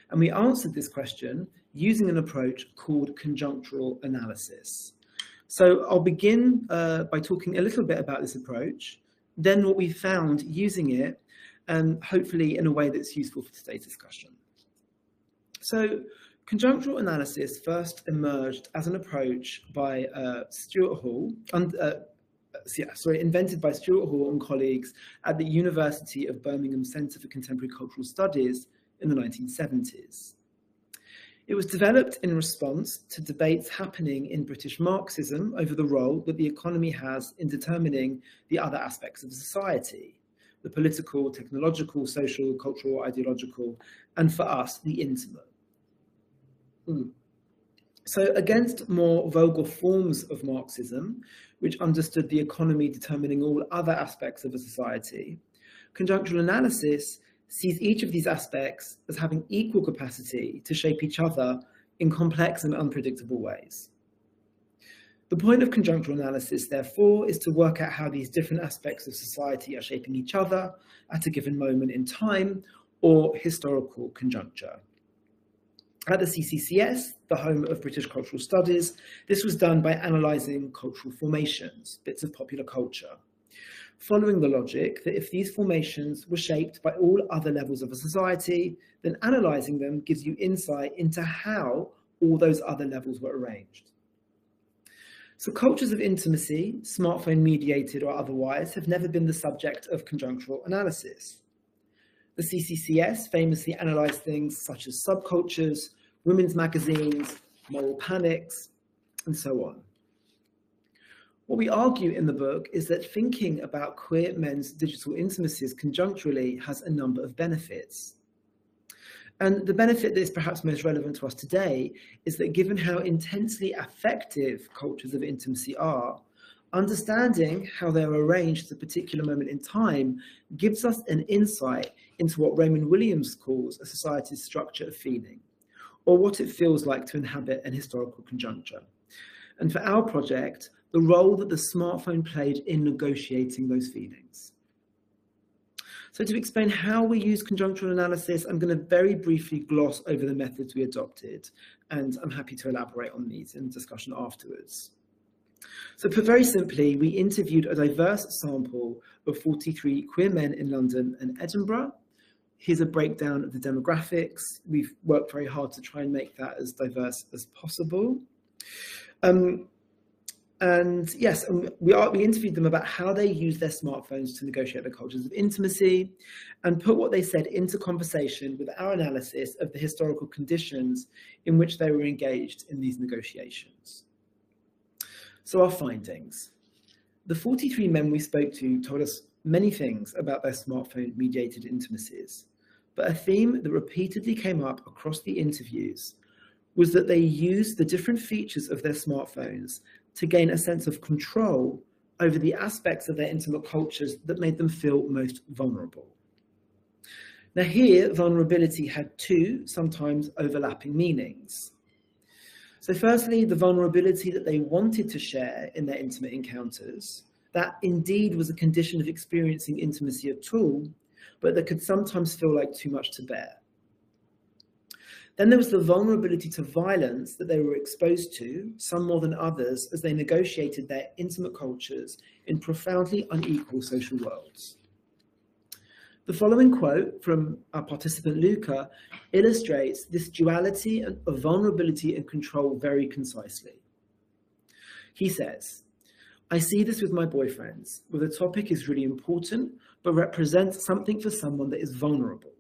And we answered this question using an approach called conjunctural analysis. So I'll begin by talking a little bit about this approach, then what we found using it, and hopefully in a way that's useful for today's discussion. So conjunctural analysis first emerged as an approach by Stuart Hall, invented by Stuart Hall and colleagues at the University of Birmingham Centre for Contemporary Cultural Studies in the 1970s. It was developed in response to debates happening in British Marxism over the role that the economy has in determining the other aspects of society, the political, technological, social, cultural, ideological, and for us, the intimate. So against more vulgar forms of Marxism, which understood the economy determining all other aspects of a society, conjunctural analysis sees each of these aspects as having equal capacity to shape each other in complex and unpredictable ways. The point of conjunctural analysis, therefore, is to work out how these different aspects of society are shaping each other at a given moment in time or historical conjuncture. At the CCCS, the home of British Cultural Studies, this was done by analysing cultural formations, bits of popular culture, following the logic that if these formations were shaped by all other levels of a society, then analysing them gives you insight into how all those other levels were arranged. So cultures of intimacy, smartphone mediated or otherwise, have never been the subject of conjunctural analysis. The CCCS famously analysed things such as subcultures, women's magazines, moral panics, and so on. What we argue in the book is that thinking about queer men's digital intimacies conjuncturally has a number of benefits. And the benefit that is perhaps most relevant to us today is that given how intensely affective cultures of intimacy are, understanding how they're arranged at a particular moment in time gives us an insight into what Raymond Williams calls a society's structure of feeling, or what it feels like to inhabit an historical conjuncture. And for our project, the role that the smartphone played in negotiating those feelings. So to explain how we use conjunctural analysis, I'm going to very briefly gloss over the methods we adopted, and I'm happy to elaborate on these in discussion afterwards. So put very simply, we interviewed a diverse sample of 43 queer men in London and Edinburgh. Here's a breakdown of the demographics. We've worked very hard to try and make that as diverse as possible. And yes, we interviewed them about how they use their smartphones to negotiate the cultures of intimacy and put what they said into conversation with our analysis of the historical conditions in which they were engaged in these negotiations. So our findings. The 43 men we spoke to told us many things about their smartphone-mediated intimacies, but a theme that repeatedly came up across the interviews was that they used the different features of their smartphones to gain a sense of control over the aspects of their intimate cultures that made them feel most vulnerable. Now here, vulnerability had two, sometimes overlapping meanings. So firstly, the vulnerability that they wanted to share in their intimate encounters, that indeed was a condition of experiencing intimacy at all, but that could sometimes feel like too much to bear. Then there was the vulnerability to violence that they were exposed to, some more than others, as they negotiated their intimate cultures in profoundly unequal social worlds. The following quote from our participant Luca illustrates this duality of vulnerability and control very concisely. He says, "I see this with my boyfriends, where the topic is really important, but represents something for someone that is vulnerable.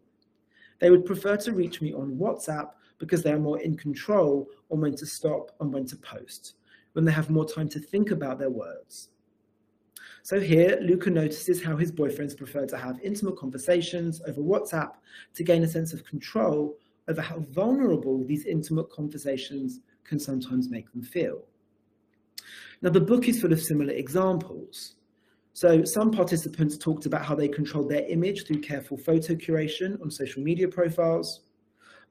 They would prefer to reach me on WhatsApp because they are more in control on when to stop and when to post, when they have more time to think about their words." So here, Luca notices how his boyfriends prefer to have intimate conversations over WhatsApp to gain a sense of control over how vulnerable these intimate conversations can sometimes make them feel. Now, the book is full of similar examples. So some participants talked about how they controlled their image through careful photo curation on social media profiles.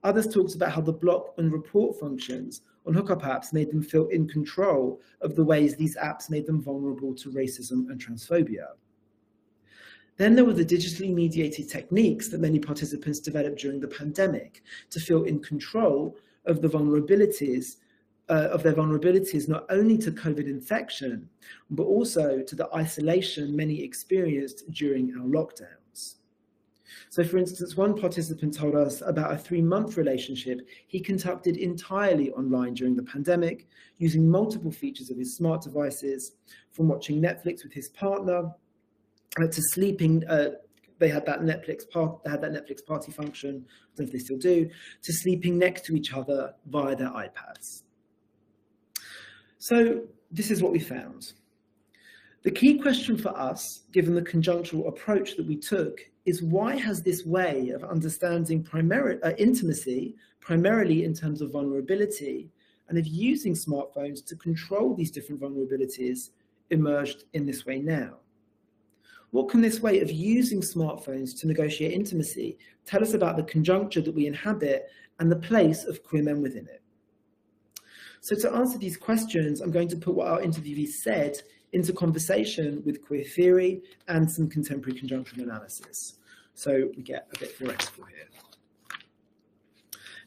Others talked about how the block and report functions on hookup apps made them feel in control of the ways these apps made them vulnerable to racism and transphobia. Then there were the digitally mediated techniques that many participants developed during the pandemic to feel in control of the vulnerabilities not only to COVID infection, but also to the isolation many experienced during our lockdowns. So for instance, one participant told us about a 3-month relationship he conducted entirely online during the pandemic, using multiple features of his smart devices, from watching Netflix with his partner, to sleeping, they had that Netflix party function, I don't know if they still do, to sleeping next to each other via their iPads. So this is what we found. The key question for us, given the conjunctural approach that we took, is why has this way of understanding intimacy, primarily in terms of vulnerability, and of using smartphones to control these different vulnerabilities, emerged in this way now? What can this way of using smartphones to negotiate intimacy tell us about the conjuncture that we inhabit and the place of queer men within it? So to answer these questions, I'm going to put what our interviewees said into conversation with queer theory and some contemporary conjunctural analysis. So we get a bit theoretical here.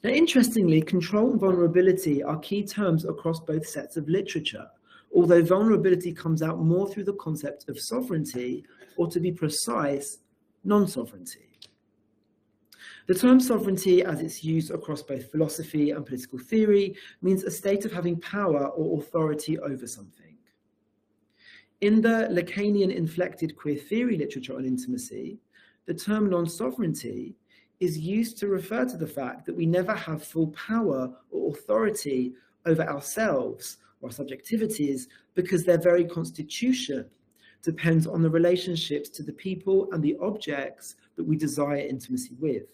Now, interestingly, control and vulnerability are key terms across both sets of literature, although vulnerability comes out more through the concept of sovereignty, or to be precise, non-sovereignty. The term sovereignty, as it's used across both philosophy and political theory, means a state of having power or authority over something. In the Lacanian-inflected queer theory literature on intimacy, the term non-sovereignty is used to refer to the fact that we never have full power or authority over ourselves or our subjectivities because their very constitution depends on the relationships to the people and the objects that we desire intimacy with.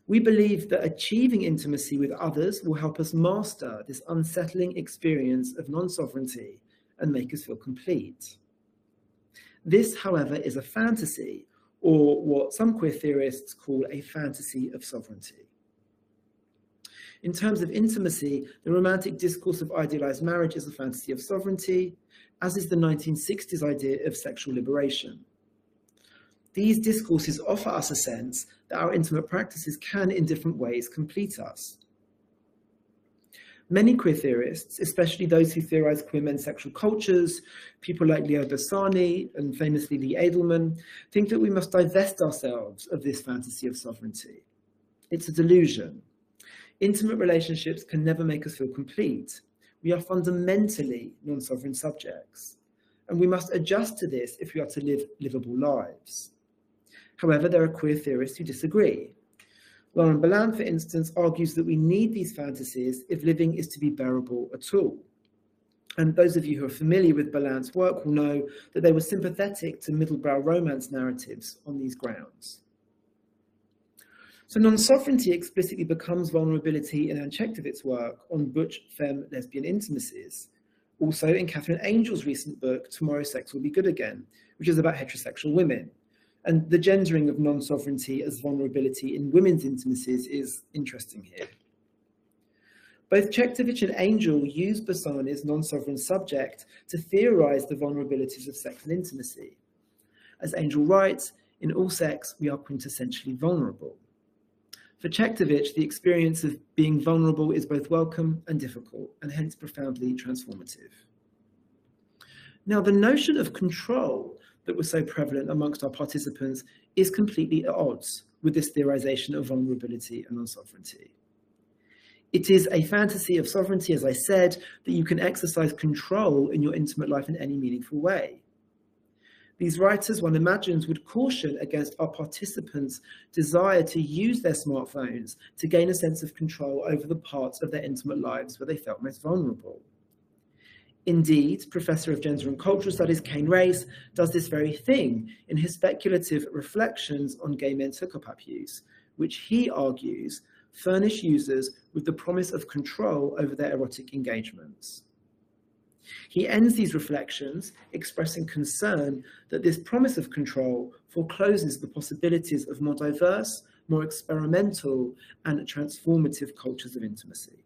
We believe that achieving intimacy with others will help us master this unsettling experience of non-sovereignty and make us feel complete. This, however, is a fantasy, or what some queer theorists call a fantasy of sovereignty. In terms of intimacy, the romantic discourse of idealized marriage is a fantasy of sovereignty, as is the 1960s idea of sexual liberation. These discourses offer us a sense that our intimate practices can, in different ways, complete us. Many queer theorists, especially those who theorize queer men's sexual cultures, people like Leo Bassani and famously Lee Edelman, think that we must divest ourselves of this fantasy of sovereignty. It's a delusion. Intimate relationships can never make us feel complete. We are fundamentally non-sovereign subjects, and we must adjust to this if we are to live livable lives. However, there are queer theorists who disagree. Lauren Ballant, for instance, argues that we need these fantasies if living is to be bearable at all. And those of you who are familiar with Ballant's work will know that they were sympathetic to middlebrow romance narratives on these grounds. So non-sovereignty explicitly becomes vulnerability in Anne Chektovic's work on butch, femme, lesbian intimacies. Also in Catherine Angel's recent book, Tomorrow Sex Will Be Good Again, which is about heterosexual women. And the gendering of non-sovereignty as vulnerability in women's intimacies is interesting here. Both Chektovich and Angel use Bassani's non-sovereign subject to theorize the vulnerabilities of sex and intimacy. As Angel writes, in all sex, we are quintessentially vulnerable. For Chektovich, the experience of being vulnerable is both welcome and difficult, and hence profoundly transformative. Now, the notion of control that was so prevalent amongst our participants is completely at odds with this theorization of vulnerability and non-sovereignty. It is a fantasy of sovereignty, as I said, that you can exercise control in your intimate life in any meaningful way. These writers, one imagines, would caution against our participants' desire to use their smartphones to gain a sense of control over the parts of their intimate lives where they felt most vulnerable. Indeed, Professor of Gender and Cultural Studies Kane Race does this very thing in his speculative reflections on gay men's hookup app use, which he argues furnish users with the promise of control over their erotic engagements. He ends these reflections expressing concern that this promise of control forecloses the possibilities of more diverse, more experimental, and transformative cultures of intimacy.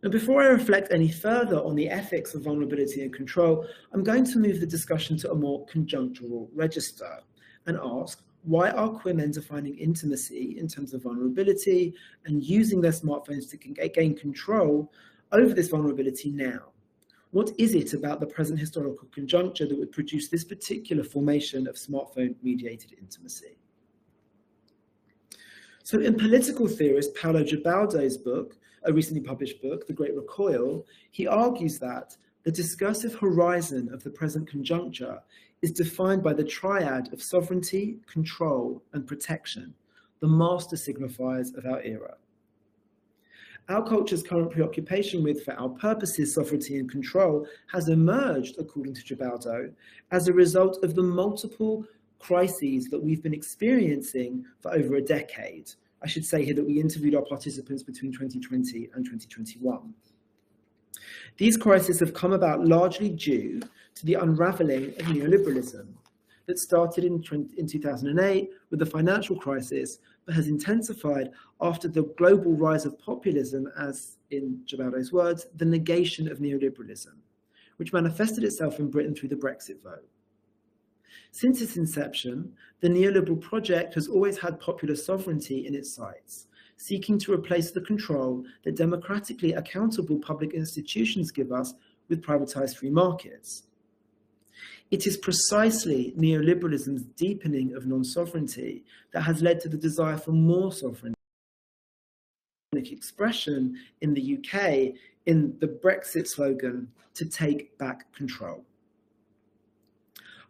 Now, before I reflect any further on the ethics of vulnerability and control, I'm going to move the discussion to a more conjunctural register and ask, why are queer men defining intimacy in terms of vulnerability and using their smartphones to gain control over this vulnerability now? What is it about the present historical conjuncture that would produce this particular formation of smartphone-mediated intimacy? So in political theorist Paolo Gibaldo's book, a recently published book, The Great Recoil, he argues that the discursive horizon of the present conjuncture is defined by the triad of sovereignty, control, and protection, the master signifiers of our era. Our culture's current preoccupation with, for our purposes, sovereignty and control has emerged, according to Gibaldo, as a result of the multiple crises that we've been experiencing for over a decade. I should say here that we interviewed our participants between 2020 and 2021. These crises have come about largely due to the unraveling of neoliberalism, that started in 2008 with the financial crisis, but has intensified after the global rise of populism, as in Gibaldo's words, the negation of neoliberalism, which manifested itself in Britain through the Brexit vote. Since its inception, the neoliberal project has always had popular sovereignty in its sights, seeking to replace the control that democratically accountable public institutions give us with privatized free markets. It is precisely neoliberalism's deepening of non-sovereignty that has led to the desire for more sovereignty. Expression in the UK in the Brexit slogan, to take back control.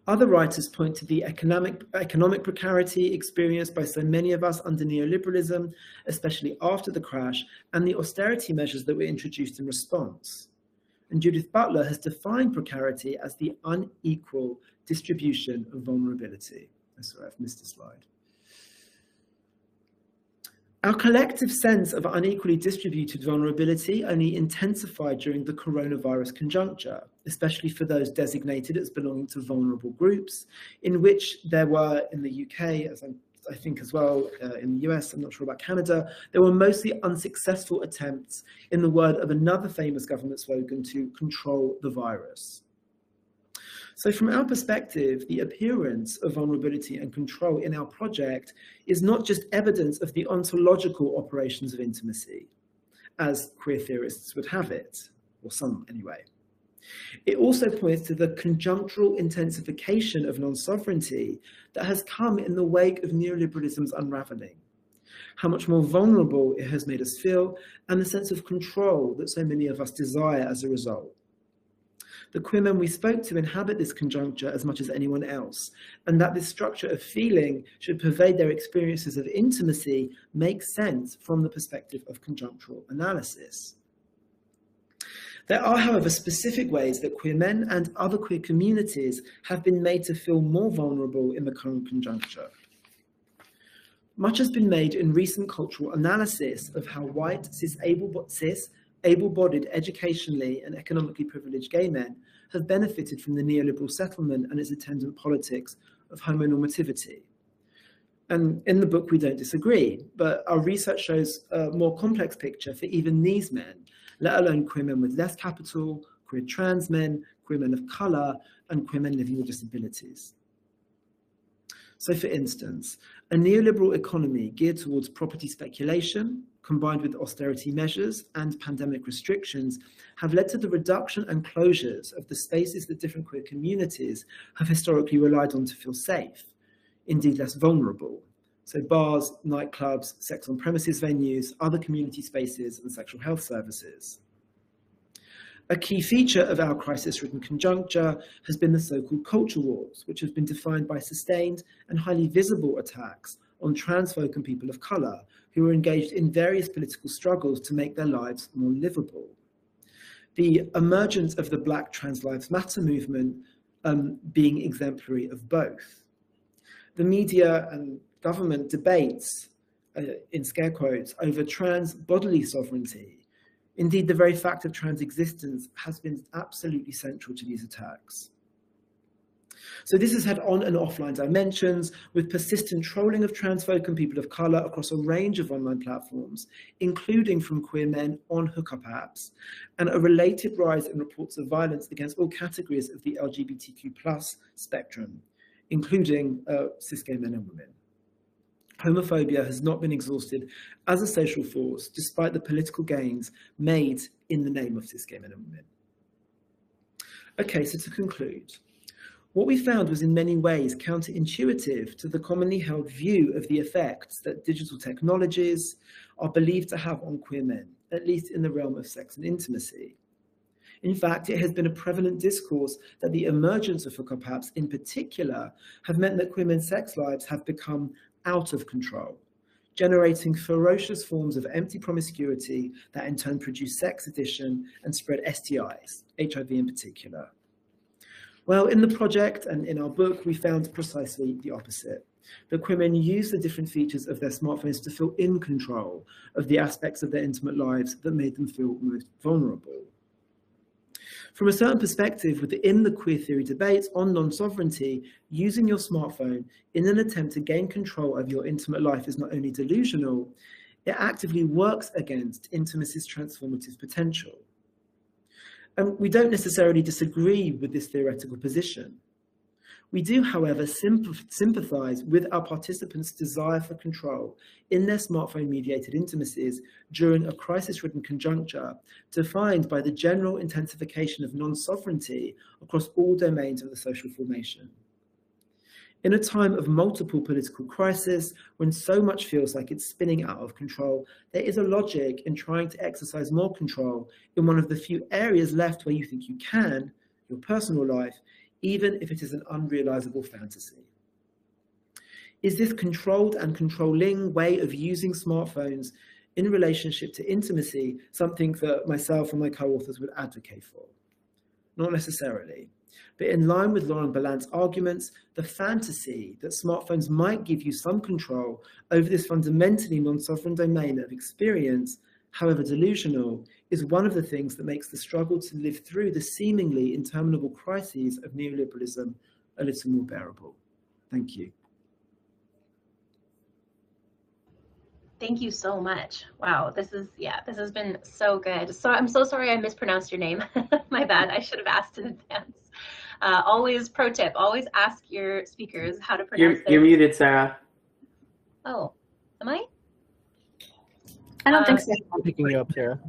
Other writers point to the economic precarity experienced by so many of us under neoliberalism, especially after the crash, and the austerity measures that were introduced in response. And Judith Butler has defined precarity as the unequal distribution of vulnerability. Sorry, I've missed a slide. Our collective sense of unequally distributed vulnerability only intensified during the coronavirus conjuncture, especially for those designated as belonging to vulnerable groups, in which there were, in the UK, as I think as well in the US, I'm not sure about Canada, there were mostly unsuccessful attempts, in the word of another famous government slogan, to control the virus. So from our perspective, the appearance of vulnerability and control in our project is not just evidence of the ontological operations of intimacy, as queer theorists would have it, or some anyway. It also points to the conjunctural intensification of non-sovereignty that has come in the wake of neoliberalism's unraveling, how much more vulnerable it has made us feel, and the sense of control that so many of us desire as a result. The queer men we spoke to inhabit this conjuncture as much as anyone else, and that this structure of feeling should pervade their experiences of intimacy makes sense from the perspective of conjunctural analysis. There are, however, specific ways that queer men and other queer communities have been made to feel more vulnerable in the current conjuncture. Much has been made in recent cultural analysis of how white, able-bodied, educationally and economically privileged gay men have benefited from the neoliberal settlement and its attendant politics of homonormativity. And in the book, we don't disagree, but our research shows a more complex picture for even these men, let alone queer men with less capital, queer trans men, queer men of colour, and queer men living with disabilities. So for instance, a neoliberal economy geared towards property speculation, combined with austerity measures and pandemic restrictions, have led to the reduction and closures of the spaces that different queer communities have historically relied on to feel safe, indeed less vulnerable. So bars, nightclubs, sex on premises venues, other community spaces, and sexual health services. A key feature of our crisis-ridden conjuncture has been the so-called culture wars, which have been defined by sustained and highly visible attacks on trans folk and people of colour who are engaged in various political struggles to make their lives more livable. The emergence of the Black Trans Lives Matter movement being exemplary of both. The media and government debates, in scare quotes, over trans bodily sovereignty. Indeed, the very fact of trans existence has been absolutely central to these attacks. So this has had on and offline dimensions, with persistent trolling of trans folk and people of colour across a range of online platforms, including from queer men on hookup apps, and a related rise in reports of violence against all categories of the LGBTQ+ spectrum, including cis gay men and women. Homophobia has not been exhausted as a social force, despite the political gains made in the name of cis gay men and women. Okay, so to conclude, what we found was in many ways counterintuitive to the commonly held view of the effects that digital technologies are believed to have on queer men, at least in the realm of sex and intimacy. In fact, it has been a prevalent discourse that the emergence of hookup apps in particular have meant that queer men's sex lives have become out of control, generating ferocious forms of empty promiscuity that in turn produce sex addiction and spread STIs, HIV in particular. Well, in the project and in our book, we found precisely the opposite. That queer men use the different features of their smartphones to feel in control of the aspects of their intimate lives that made them feel most vulnerable. From a certain perspective, within the queer theory debates on non-sovereignty, using your smartphone in an attempt to gain control over your intimate life is not only delusional, it actively works against intimacy's transformative potential. And we don't necessarily disagree with this theoretical position. We do, however, sympathize with our participants' desire for control in their smartphone-mediated intimacies during a crisis-ridden conjuncture defined by the general intensification of non-sovereignty across all domains of the social formation. In a time of multiple political crisis, when so much feels like it's spinning out of control, there is a logic in trying to exercise more control in one of the few areas left where you think you can, your personal life, even if it is an unrealizable fantasy. Is this controlled and controlling way of using smartphones in relationship to intimacy something that myself and my co-authors would advocate for? Not necessarily. But in line with Lauren Ballant's arguments, the fantasy that smartphones might give you some control over this fundamentally non-sovereign domain of experience, however delusional, is one of the things that makes the struggle to live through the seemingly interminable crises of neoliberalism a little more bearable. Thank you. Thank you so much. Wow, this has been so good. So I'm so sorry I mispronounced your name. My bad, I should have asked in advance. Always pro tip, always ask your speakers how to pronounce You're muted, Sarah. Oh, am I? I don't think so. I'm picking you up, Sarah.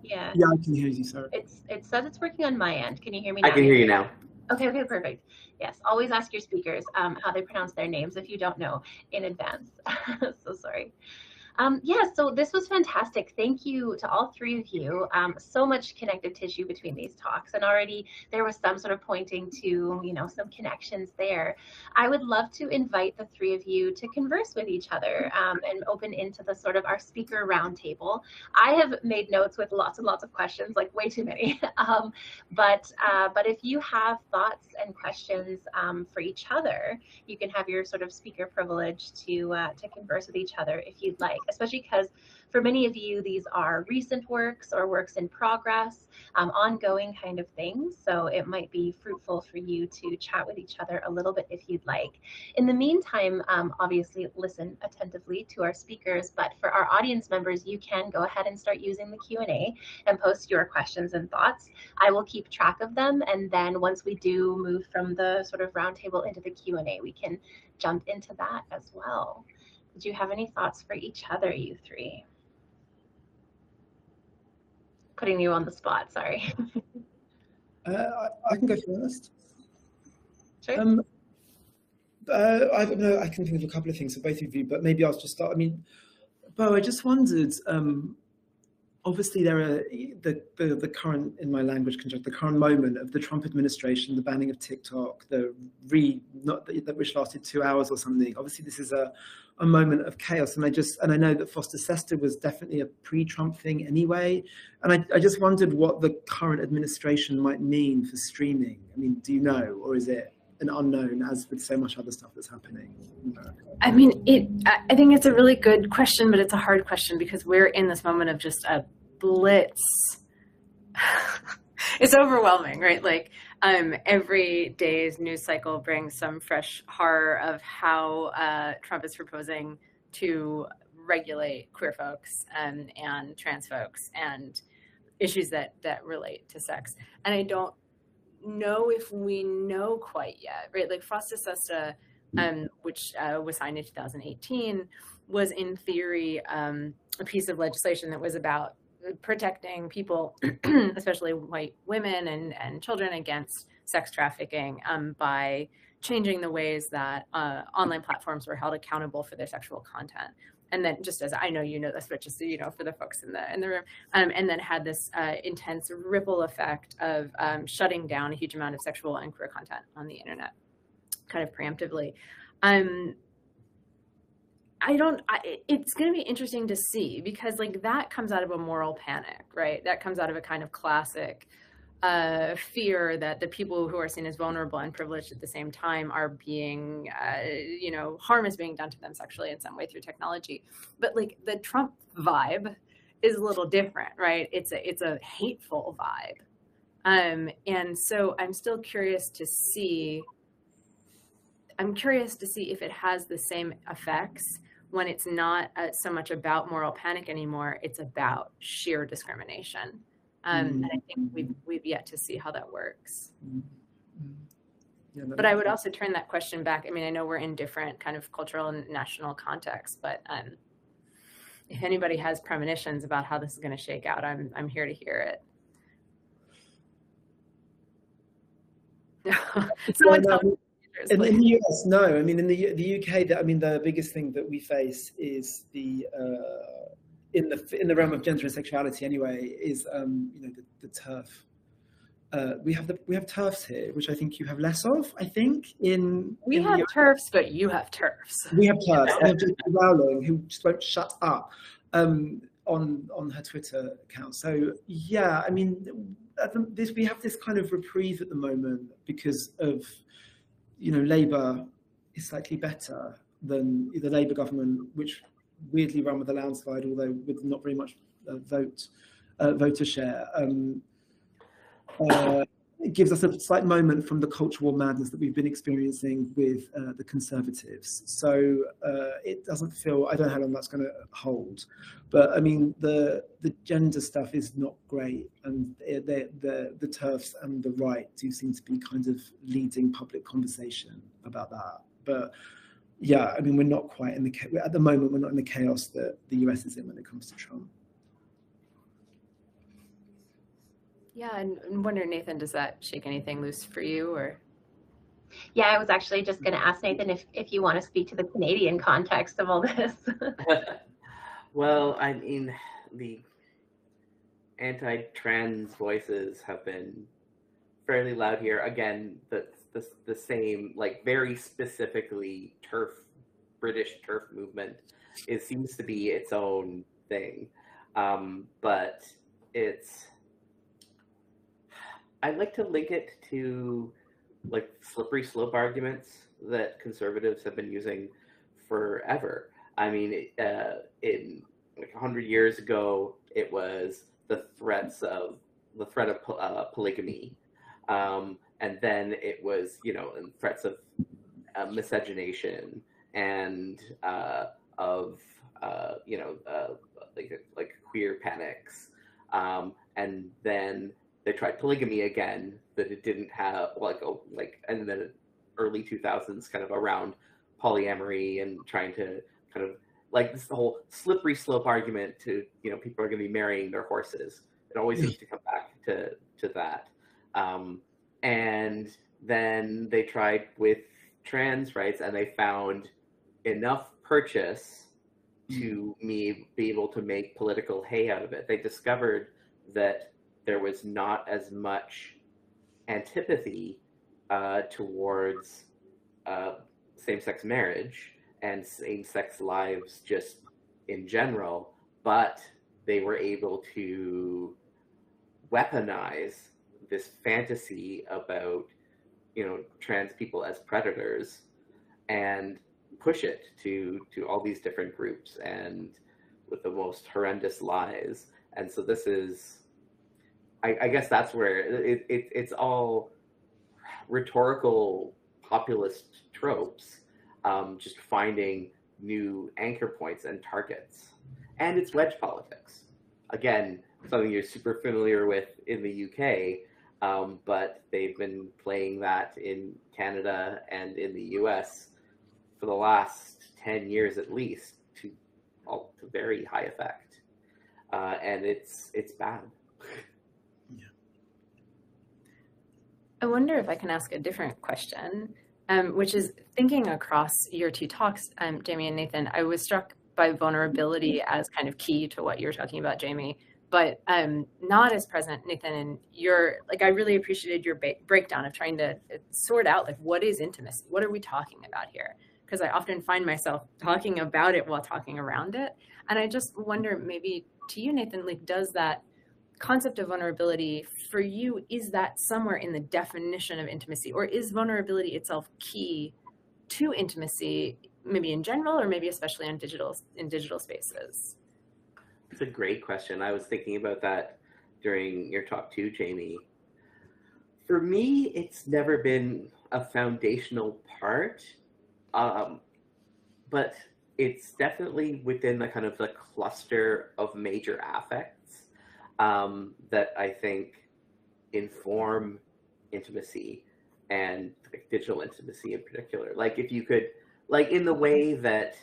Yeah. Yeah, I can hear you, sorry. It says it's working on my end. Can you hear me now? I can hear you now. Okay, perfect. Yes, always ask your speakers how they pronounce their names if you don't know in advance. So sorry. Yeah, so this was fantastic. Thank you to all three of you. So much connective tissue between these talks, and already there was some sort of pointing to, some connections there. I would love to invite the three of you to converse with each other and open into the sort of our speaker roundtable. I have made notes with lots and lots of questions, like way too many. But if you have thoughts and questions for each other, you can have your sort of speaker privilege to converse with each other if you'd like. Especially because for many of you, these are recent works or works in progress, ongoing kind of things. So it might be fruitful for you to chat with each other a little bit if you'd like. In the meantime, obviously listen attentively to our speakers, but for our audience members, you can go ahead and start using the Q&A and post your questions and thoughts. I will keep track of them. And then once we do move from the sort of roundtable into the Q&A, we can jump into that as well. Do you have any thoughts for each other, you three? Putting you on the spot, sorry. I can go first. Sure. I don't know, I can think of a couple of things for both of you, but maybe I'll just start. I mean, Bo, I just wondered, obviously there are the current, in my language, the current moment of the Trump administration, the banning of TikTok, which lasted 2 hours or something. Obviously this is a moment of chaos, and I know that Foster Sester was definitely a pre-Trump thing anyway, and I just wondered what the current administration might mean for streaming. I mean, do you know, or is it an unknown, as with so much other stuff that's happening in America? I mean, I think it's a really good question, but it's a hard question because we're in this moment of just a blitz. It's overwhelming, right? Like every day's news cycle brings some fresh horror of how Trump is proposing to regulate queer folks and trans folks and issues that relate to sex. And I don't know if we know quite yet, right? Like Foster Sester, which was signed in 2018, was in theory a piece of legislation that was about protecting people, especially white women and children, against sex trafficking by changing the ways that online platforms were held accountable for their sexual content. And then, just as I know you know this, but just so you know, for the folks in the room, and then had this intense ripple effect of shutting down a huge amount of sexual and queer content on the internet, kind of preemptively. It's going to be interesting to see, because like that comes out of a moral panic, right? That comes out of a kind of classic fear that the people who are seen as vulnerable and privileged at the same time are being, harm is being done to them sexually in some way through technology. But like the Trump vibe is a little different, right? It's a hateful vibe. And so I'm still curious to see, if it has the same effects when it's not so much about moral panic anymore, it's about sheer discrimination. And I think we've yet to see how that works. Yeah, but I would also turn that question back. I mean, I know we're in different kind of cultural and national contexts, but if anybody has premonitions about how this is going to shake out, I'm here to hear it. Someone tell me. In the US, no. I mean, in the UK, the biggest thing that we face is in the realm of gender and sexuality anyway, is the turf. We have turfs here, which I think you have less of. I think we have turfs, but you have turfs. We have turfs. We have J.K. Rowling, who just won't shut up on her Twitter account. So yeah, I mean, we have this kind of reprieve at the moment because of Labour is slightly better than the Labour government, which weirdly ran with a landslide, although with not very much voter share. It gives us a slight moment from the cultural madness that we've been experiencing with the Conservatives. So it doesn't feel, I don't know how long that's going to hold, but I mean, the gender stuff is not great, and the TERFs and the right do seem to be kind of leading public conversation about that. But yeah, I mean, we're not quite in at the moment, we're not in the chaos that the US is in when it comes to Trump. Yeah, and I'm wondering, Nathan, does that shake anything loose for you, or? Yeah, I was actually just going to ask Nathan if you want to speak to the Canadian context of all this. Well, I mean, the anti-trans voices have been fairly loud here. Again, the same, like, very specifically British TERF movement seems to be its own thing, but it's. I'd like to link it to like slippery slope arguments that conservatives have been using forever. I mean, in like 100 years ago, it was the threat of polygamy, and then it was threats of miscegenation and like queer panics, and then they tried polygamy again, but it didn't have and then early 2000s kind of around polyamory and trying to kind of like this whole slippery slope argument to people are going to be marrying their horses. It always seems to come back to that. And then they tried with trans rights, and they found enough purchase to be able to make political hay out of it. They discovered that there was not as much antipathy towards same-sex marriage and same-sex lives just in general, but they were able to weaponize this fantasy about trans people as predators and push it to all these different groups and with the most horrendous lies. And so this is, I guess that's where it's all rhetorical populist tropes, just finding new anchor points and targets. And it's wedge politics. Again, something you're super familiar with in the UK, but they've been playing that in Canada and in the US for the last 10 years at least to very high effect. And it's bad. I wonder if I can ask a different question, which is thinking across your two talks, Jamie and Nathan. I was struck by vulnerability as kind of key to what you're talking about, Jamie, but not as present, Nathan. And I really appreciated your breakdown of trying to sort out like what is intimacy, what are we talking about here? Because I often find myself talking about it while talking around it, and I just wonder, maybe to you, Nathan, like, does that concept of vulnerability for you, is that somewhere in the definition of intimacy, or is vulnerability itself key to intimacy, maybe in general, or maybe especially in digital spaces? It's a great question. I was thinking about that during your talk too, Jamie. For me, it's never been a foundational part, but it's definitely within the kind of the cluster of major affects that I think inform intimacy, and like digital intimacy in particular. Like if you could, like in the way that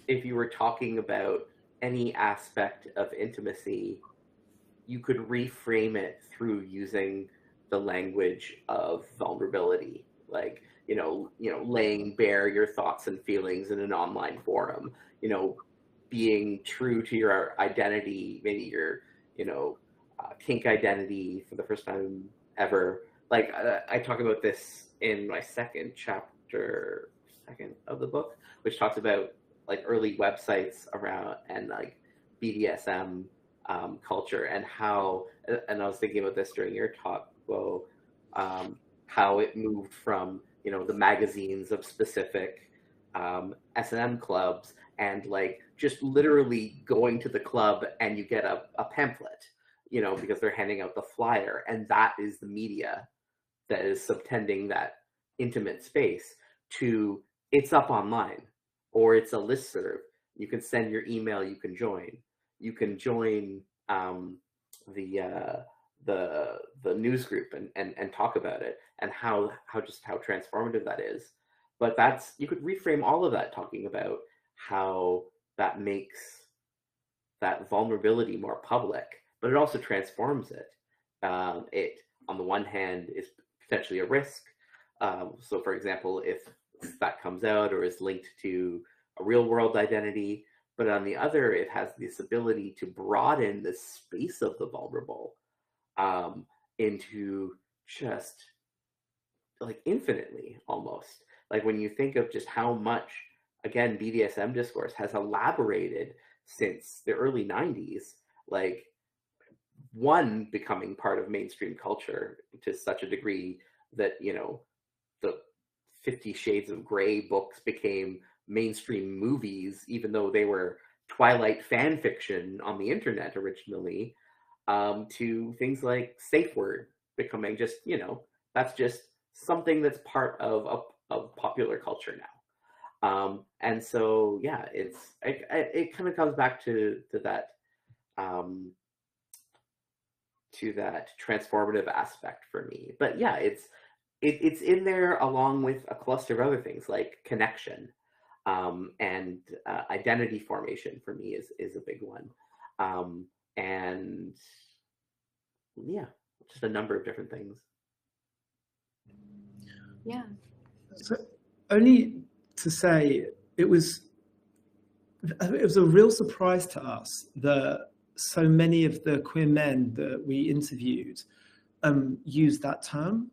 if you were talking about any aspect of intimacy, you could reframe it through using the language of vulnerability, like laying bare your thoughts and feelings in an online forum, being true to your identity, maybe your kink identity for the first time ever. Like I talk about this in my second of the book, which talks about like early websites around and like BDSM culture, and how, and I was thinking about this during your talk, Bo, how it moved from the magazines of specific S&M clubs, and like just literally going to the club and you get a pamphlet, because they're handing out the flyer, and that is the media that is subtending that intimate space, to it's up online, or it's a listserv. You can send your email, you can join the news group and talk about it, and how transformative that is. But you could reframe all of that talking about how that makes that vulnerability more public, but it also transforms it. It, on the one hand, is potentially a risk. So for example, if that comes out or is linked to a real world identity, but on the other, it has this ability to broaden the space of the vulnerable into just like infinitely, almost. Like when you think of just how much, again, BDSM discourse has elaborated since the early 90s, like one becoming part of mainstream culture to such a degree that, the 50 Shades of Grey books became mainstream movies, even though they were Twilight fan fiction on the internet originally, to things like safe word becoming just, that's just something that's part of popular culture now. And so, yeah, it kind of comes back to that transformative aspect for me. But yeah, it's in there along with a cluster of other things like connection, and identity formation for me is a big one, and yeah, just a number of different things. Yeah. So only to say, it was a real surprise to us that so many of the queer men that we interviewed used that term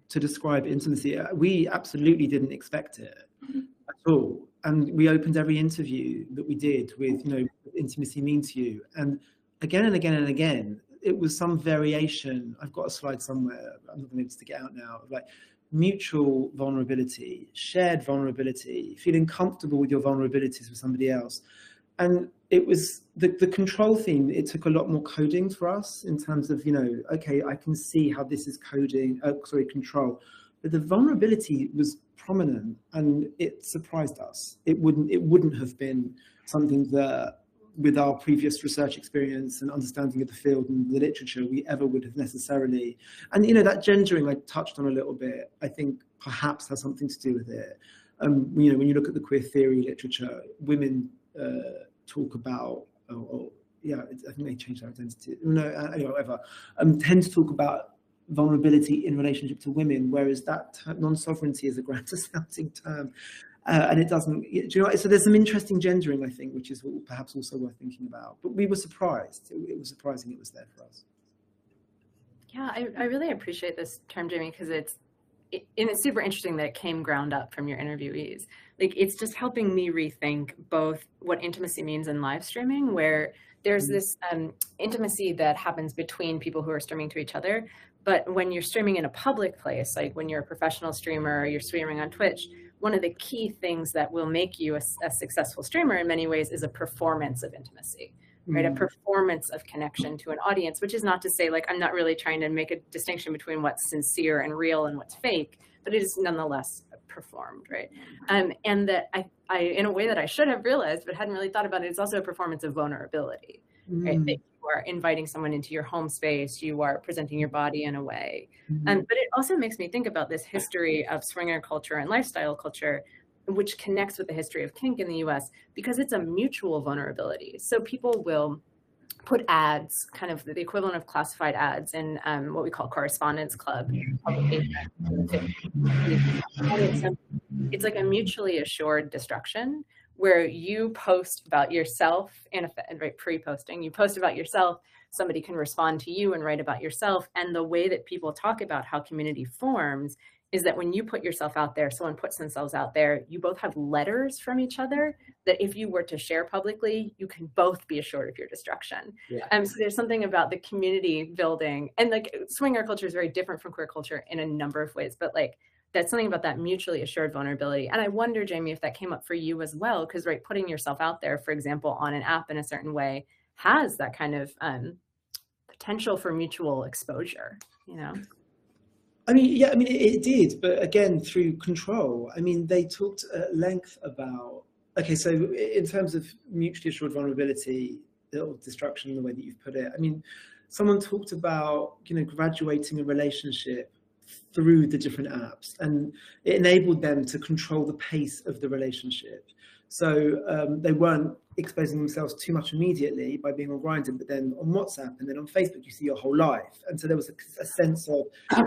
to describe intimacy. We absolutely didn't expect it at all. And we opened every interview that we did with, what intimacy means to you. And again and again and again, it was some variation. I've got a slide somewhere, I'm not going to be able to get out now, like mutual vulnerability, shared vulnerability, feeling comfortable with your vulnerabilities with somebody else. And it was the control theme. It took a lot more coding for us in terms of, okay, I can see how this is control. But the vulnerability was prominent, and it surprised us. It wouldn't have been something that, with our previous research experience and understanding of the field and the literature, we ever would have necessarily. And that gendering I touched on a little bit, I think perhaps has something to do with it. When you look at the queer theory literature, women talk about, I think they changed their identity. Anyway, whatever. Tend to talk about vulnerability in relationship to women, whereas that non-sovereignty is a grander sounding term, and it doesn't. Do you know? So there's some interesting gendering, I think, which is perhaps also worth thinking about. But we were surprised. It was surprising it was there for us. Yeah, I really appreciate this term, Jamie, because it's super interesting that it came ground up from your interviewees. Like, it's just helping me rethink both what intimacy means in live streaming, where there's this intimacy that happens between people who are streaming to each other. But when you're streaming in a public place, like when you're a professional streamer or you're streaming on Twitch, one of the key things that will make you a successful streamer in many ways is a performance of intimacy. right? A performance of connection to an audience, which is not to say, like, I'm not really trying to make a distinction between what's sincere and real and what's fake, but it is nonetheless performed, right? And that I, in a way that I should have realized, but hadn't really thought about it, it's also a performance of vulnerability, right? That you are inviting someone into your home space, you are presenting your body in a way. But it also makes me think about this history of swinger culture and lifestyle culture, which connects with the history of kink in the US, because it's a mutual vulnerability. So people will put ads, kind of the equivalent of classified ads in what we call correspondence club publications. It's like a mutually assured destruction where you post about yourself, and right, pre-posting, you post about yourself, somebody can respond to you and write about yourself. And the way that people talk about how community forms is that when you put yourself out there, someone puts themselves out there, you both have letters from each other that if you were to share publicly, you can both be assured of your destruction. So there's something about the community building, and like swinger culture is very different from queer culture in a number of ways, but like that's something about that mutually assured vulnerability. And I wonder, Jamie, if that came up for you as well, because right, putting yourself out there, for example, on an app in a certain way has that kind of potential for mutual exposure, you know? I mean, yeah, I mean, it did, but again, through control. I mean, they talked at length about, okay, so in terms of mutually assured vulnerability or destruction, the way that you've put it, I mean, someone talked about, you know, graduating a relationship through the different apps, and it enabled them to control the pace of the relationship. So they weren't exposing themselves too much immediately by being on Grindr, but then on WhatsApp and then on Facebook, you see your whole life. And so there was a sense of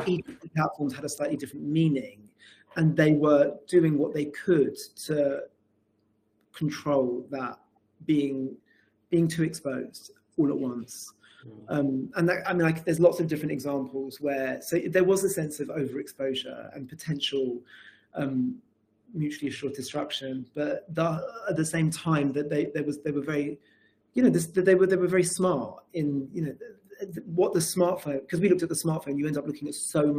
each of the platforms had a slightly different meaning, and they were doing what they could to control that being too exposed all at once. And that, I mean, like, there's lots of different examples where, so there was a sense of overexposure and potential mutually assured destruction, but at the same time that they were very, you know, they were very smart in, you know, what the smartphone, because we looked at the smartphone, you end up looking at so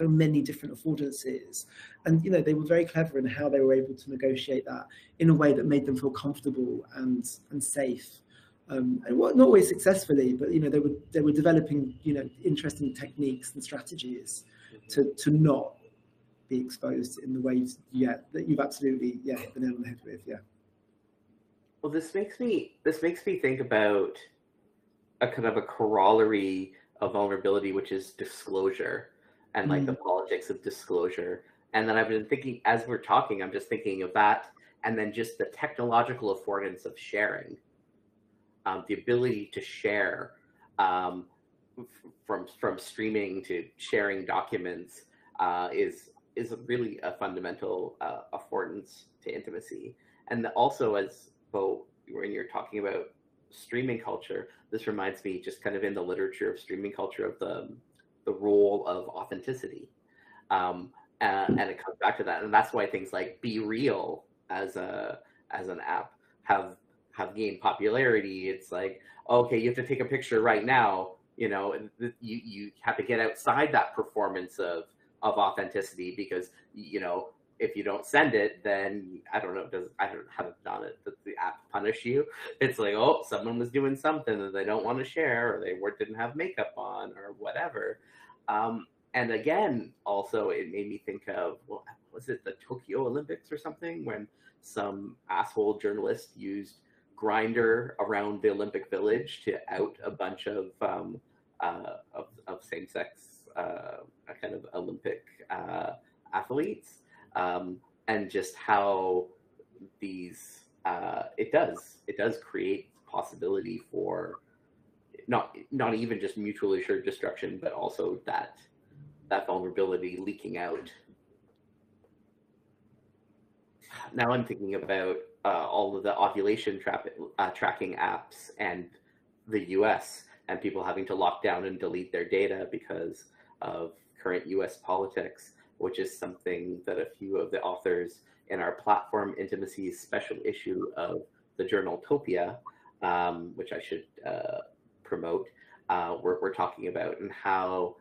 many different affordances, and, you know, they were very clever in how they were able to negotiate that in a way that made them feel comfortable and safe. And not always successfully, but, you know, they were developing, you know, interesting techniques and strategies to not be exposed in the ways that you've absolutely hit the nail on the head with. Well, this makes me think about a kind of a corollary of vulnerability, which is disclosure, and like the politics of disclosure. And then I've been thinking, as we're talking, I'm just thinking of that, and then just the technological affordance of sharing, the ability to share, from streaming to sharing documents, is really a fundamental affordance to intimacy. And also, as Bo, when you're talking about streaming culture, this reminds me, just kind of in the literature of streaming culture, of the role of authenticity, and it comes back to that, and that's why things like Be Real as an app have gained popularity. It's like, okay, you have to take a picture right now, you know, and you have to get outside that performance of authenticity, because, you know, if you don't send it, then I don't know, does the app punish you? It's like, oh, someone was doing something that they don't want to share, or they didn't have makeup on, or whatever. And again, also, it made me think of, well, was it the Tokyo Olympics or something, when some asshole journalist used Grindr around the Olympic Village to out a bunch of same-sex kind of Olympic athletes, and just how these it does create possibility for not even just mutually assured destruction, but also that vulnerability leaking out. Now I'm thinking about all of the ovulation tracking apps and the US, and people having to lock down and delete their data because of current US politics, which is something that a few of the authors in our platform Intimacies special issue of the journal Topia, which I should promote, we're talking about, and how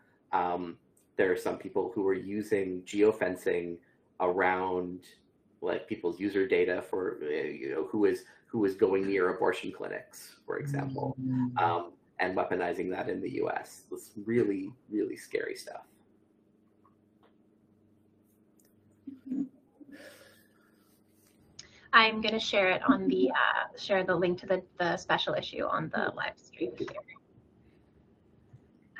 there are some people who are using geofencing around like people's user data for who is going near abortion clinics, for example, and weaponizing that in the US. It's really, really scary stuff. I'm going to share it on the share the link to the special issue on the live stream here.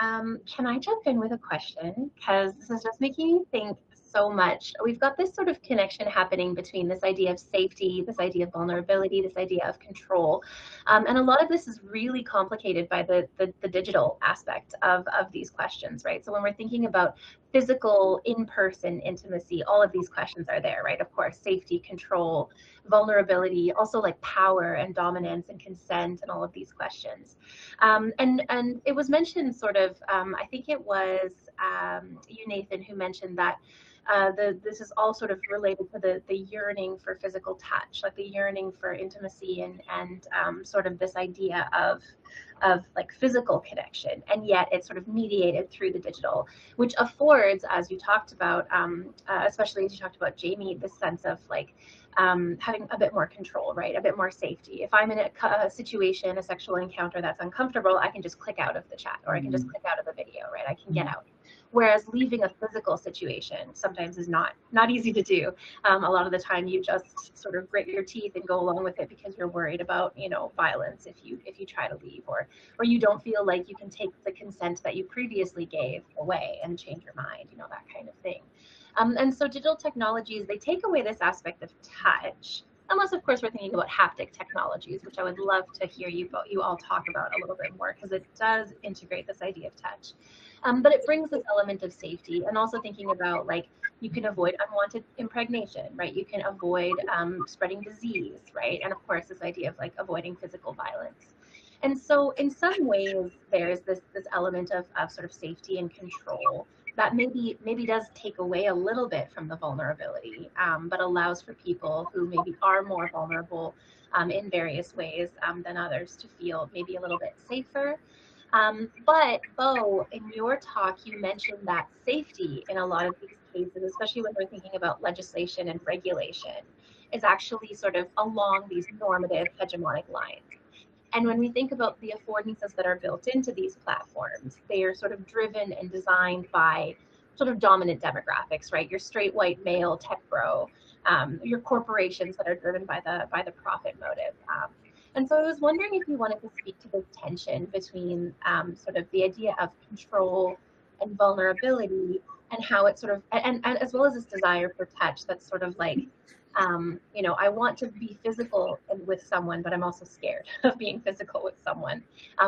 Can I jump in with a question? Because this is just making me think so much. We've got this sort of connection happening between this idea of safety, this idea of vulnerability, this idea of control. And a lot of this is really complicated by the digital aspect of these questions, right? So when we're thinking about physical, in-person intimacy, all of these questions are there, right? Of course, safety, control, vulnerability, also like power and dominance and consent and all of these questions. And it was mentioned sort of, I think it was you, Nathan, who mentioned that this is all sort of related to the yearning for physical touch, like the yearning for intimacy and sort of this idea of like physical connection, and yet it's sort of mediated through the digital, which affords, as you talked about, especially as you talked about, Jamie, this sense of like having a bit more control, right? A bit more safety. If I'm in a situation, a sexual encounter that's uncomfortable, I can just click out of the chat, or I can just click out of the video, right? I can get out. Whereas leaving a physical situation sometimes is not easy to do. A lot of the time you just sort of grit your teeth and go along with it because you're worried about, violence if you try to leave, or you don't feel like you can take the consent that you previously gave away and change your mind, that kind of thing. And so digital technologies, they take away this aspect of touch, unless of course we're thinking about haptic technologies, which I would love to hear you all talk about a little bit more, because it does integrate this idea of touch. But it brings this element of safety, and also thinking about like you can avoid unwanted impregnation, right? You can avoid spreading disease, right? And of course this idea of like avoiding physical violence. And so in some ways there's this element of sort of safety and control that maybe does take away a little bit from the vulnerability, but allows for people who maybe are more vulnerable in various ways than others to feel maybe a little bit safer. But Bo, in your talk, you mentioned that safety in a lot of these cases, especially when we're thinking about legislation and regulation, is actually sort of along these normative hegemonic lines. And when we think about the affordances that are built into these platforms, they are sort of driven and designed by sort of dominant demographics, right? Your straight white male tech bro, your corporations that are driven by the profit motive. And so I was wondering if you wanted to speak to this tension between sort of the idea of control and vulnerability, and how it sort of, and as well as this desire for touch that's sort of like, I want to be physical with someone, but I'm also scared of being physical with someone,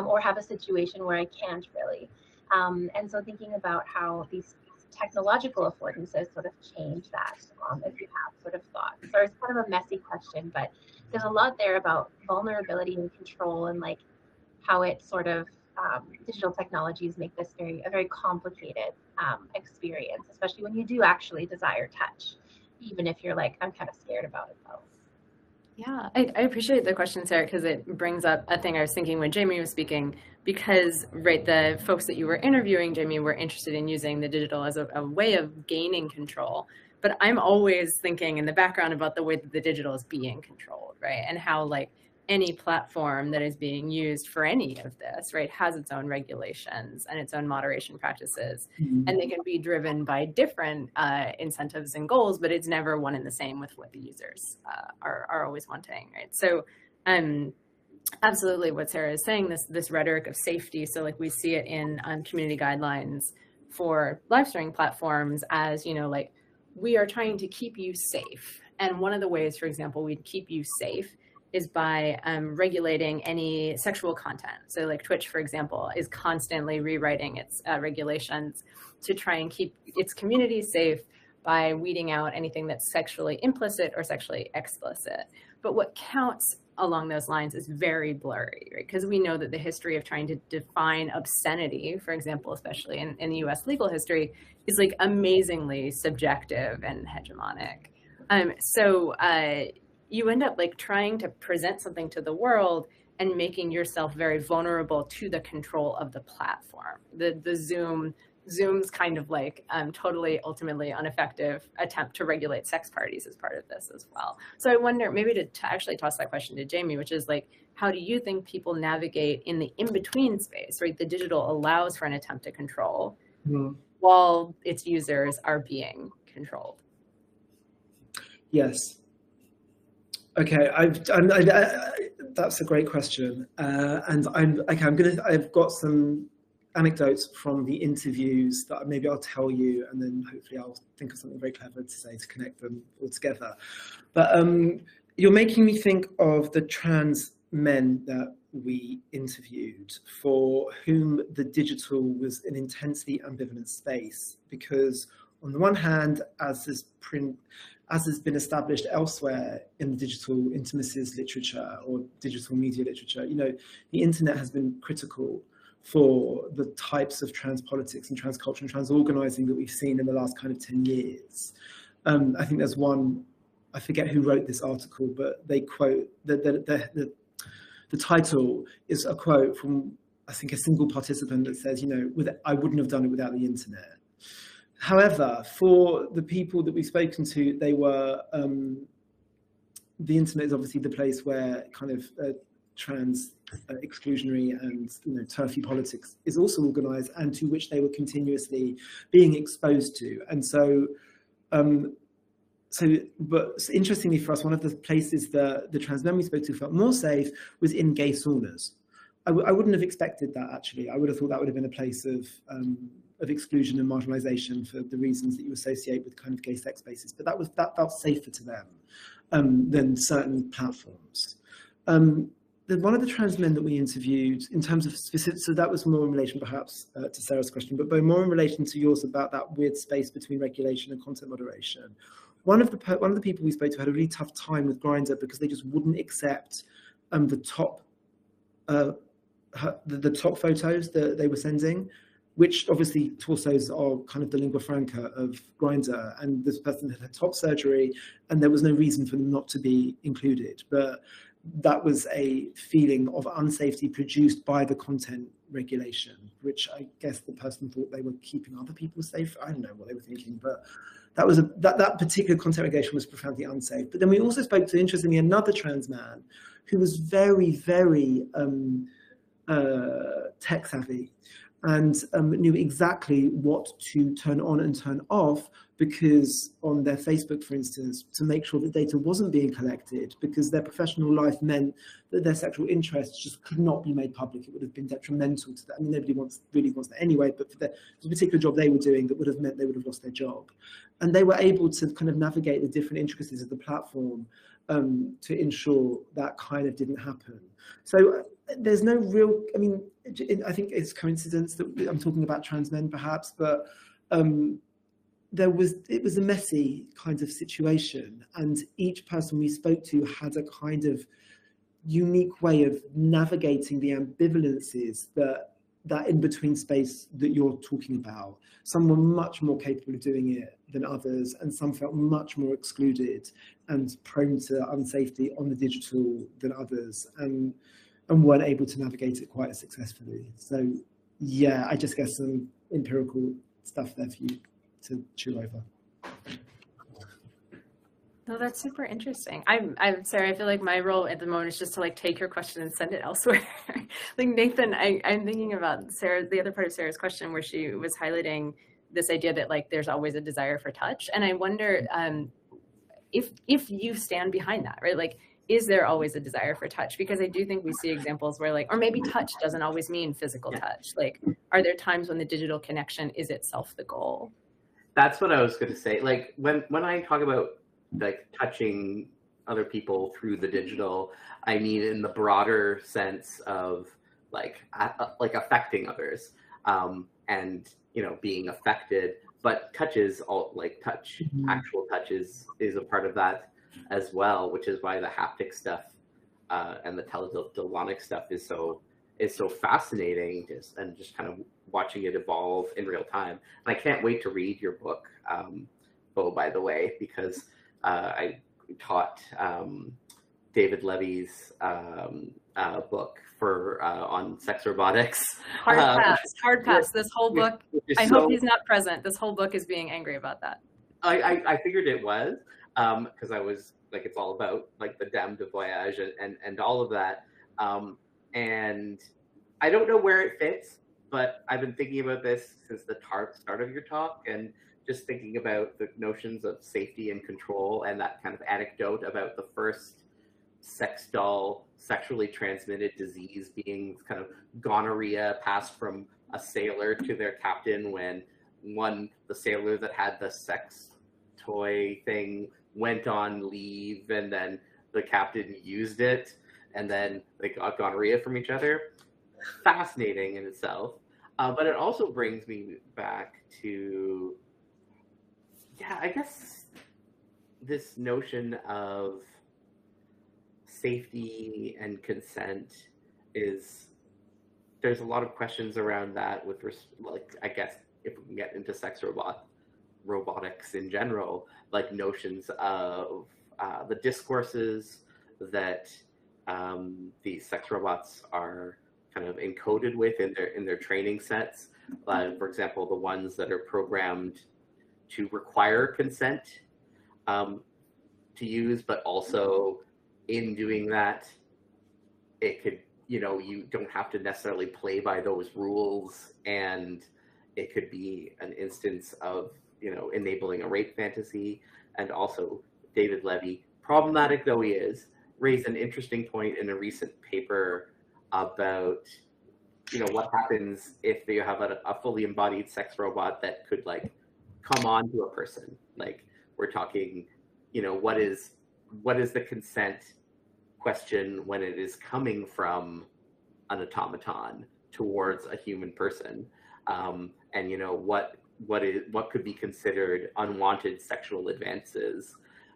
or have a situation where I can't really. And so thinking about how these technological affordances sort of change that, if you have sort of thoughts. So it's kind of a messy question, but there's a lot there about vulnerability and control, and like how it sort of digital technologies make this a very complicated experience, especially when you do actually desire touch, even if you're like, I'm kind of scared about it though. Yeah, I appreciate the question, Sarah, because it brings up a thing I was thinking when Jamie was speaking, because, right, the folks that you were interviewing, Jamie, were interested in using the digital as a way of gaining control. But I'm always thinking in the background about the way that the digital is being controlled, right? And how like any platform that is being used for any of this, right, has its own regulations and its own moderation practices. Mm-hmm. And they can be driven by different incentives and goals, but it's never one and the same with what the users are always wanting, right? So absolutely what Sarah is saying, this rhetoric of safety. So like we see it in community guidelines for live streaming platforms as, like, we are trying to keep you safe. And one of the ways, for example, we'd keep you safe is by regulating any sexual content. So like Twitch, for example, is constantly rewriting its regulations to try and keep its community safe by weeding out anything that's sexually implicit or sexually explicit. But what counts along those lines is very blurry, right? Because we know that the history of trying to define obscenity, for example, especially in the US legal history, is like amazingly subjective and hegemonic. So you end up like trying to present something to the world and making yourself very vulnerable to the control of the platform. The Zoom Zoom's kind of like totally ultimately ineffective attempt to regulate sex parties as part of this as well. So I wonder, maybe to actually toss that question to Jamie, which is like, how do you think people navigate in the in-between space, right? The digital allows for an attempt to control while its users are being controlled. Yes. Okay, that's a great question, and I've got some anecdotes from the interviews that maybe I'll tell you, and then hopefully I'll think of something very clever to say to connect them all together. But you're making me think of the trans men that we interviewed, for whom the digital was an intensely ambivalent space, because on the one hand, as has been established elsewhere in the digital intimacies literature or digital media literature, you know, the internet has been critical for the types of trans politics and trans culture and trans organizing that we've seen in the last kind of 10 years. I think there's one, I forget who wrote this article, but they quote, the title is a quote from, I think, a single participant that says, you know, I wouldn't have done it without the internet. However, for the people that we've spoken to, they were, the internet is obviously the place where kind of trans exclusionary and, you know, turfy politics is also organized, and to which they were continuously being exposed to. And so, but interestingly for us, one of the places that the trans men we spoke to felt more safe was in gay saunas. I wouldn't have expected that, actually. I would have thought that would have been a place of exclusion and marginalization for the reasons that you associate with kind of gay sex spaces. But that felt safer to them than certain platforms. One of the trans men that we interviewed, in terms of specific, so that was more in relation perhaps to Sarah's question, but more in relation to yours about that weird space between regulation and content moderation. One of the people we spoke to had a really tough time with Grindr because they just wouldn't accept the top photos that they were sending, which obviously torsos are kind of the lingua franca of Grindr, and this person had top surgery and there was no reason for them not to be included. But that was a feeling of unsafety produced by the content regulation, which I guess the person thought they were keeping other people safe. I don't know what they were thinking, but that was that particular content regulation was profoundly unsafe. But then we also spoke to, interestingly, another trans man who was very, very tech savvy and knew exactly what to turn on and turn off, because on their Facebook, for instance, to make sure that data wasn't being collected, because their professional life meant that their sexual interests just could not be made public. It would have been detrimental to that. I mean, nobody really wants that anyway, but for the particular job they were doing, that would have meant they would have lost their job. And they were able to kind of navigate the different intricacies of the platform to ensure that kind of didn't happen. So there's no real, I mean, I think it's coincidence that I'm talking about trans men perhaps, but it was a messy kind of situation, and each person we spoke to had a kind of unique way of navigating the ambivalences that in-between space that you're talking about. Some were much more capable of doing it than others, and some felt much more excluded and prone to unsafety on the digital than others, and weren't able to navigate it quite as successfully. So yeah, I just guess some empirical stuff there for you to chew over. No, that's super interesting. I'm Sarah, I feel like my role at the moment is just to like take your question and send it elsewhere. Like Nathan, I'm thinking about Sarah, the other part of Sarah's question where she was highlighting this idea that like there's always a desire for touch. And I wonder if you stand behind that, right? Like, is there always a desire for touch? Because I do think we see examples where like, or maybe touch doesn't always mean physical touch. Like, are there times when the digital connection is itself the goal? That's what I was going to say. Like when I talk about like touching other people through the digital, I mean in the broader sense of like affecting others, and being affected. But touch is all like touch, actual touch is a part of that as well, which is why the haptic stuff and the teledildonic stuff is so fascinating, just kind of watching it evolve in real time. And I can't wait to read your book, Bo, by the way, because I taught David Levy's book on sex robotics. Hard pass. This whole book, I hope he's not present. This whole book is being angry about that. I figured it was, because I was like, it's all about like the dame de voyage and all of that. And I don't know where it fits, but I've been thinking about this since the start of your talk, and just thinking about the notions of safety and control, and that kind of anecdote about the first sex doll sexually transmitted disease being kind of gonorrhea passed from a sailor to their captain, when the sailor that had the sex toy thing went on leave, and then the captain used it, and then they got gonorrhea from each other. Fascinating in itself. But it also brings me back to, I guess this notion of safety and consent there's a lot of questions around that with, like, I guess if we can get into sex robotics in general, like notions of the discourses that these sex robots are kind of encoded with in their training sets. For example, the ones that are programmed to require consent to use, but also in doing that, it could, you don't have to necessarily play by those rules, and it could be an instance of, enabling a rape fantasy. And also David Levy, problematic though he is, raised an interesting point in a recent paper about, what happens if you have a fully embodied sex robot that could like come on to a person. Like, we're talking, what is the consent question when it is coming from an automaton towards a human person, and what could be considered unwanted sexual advances,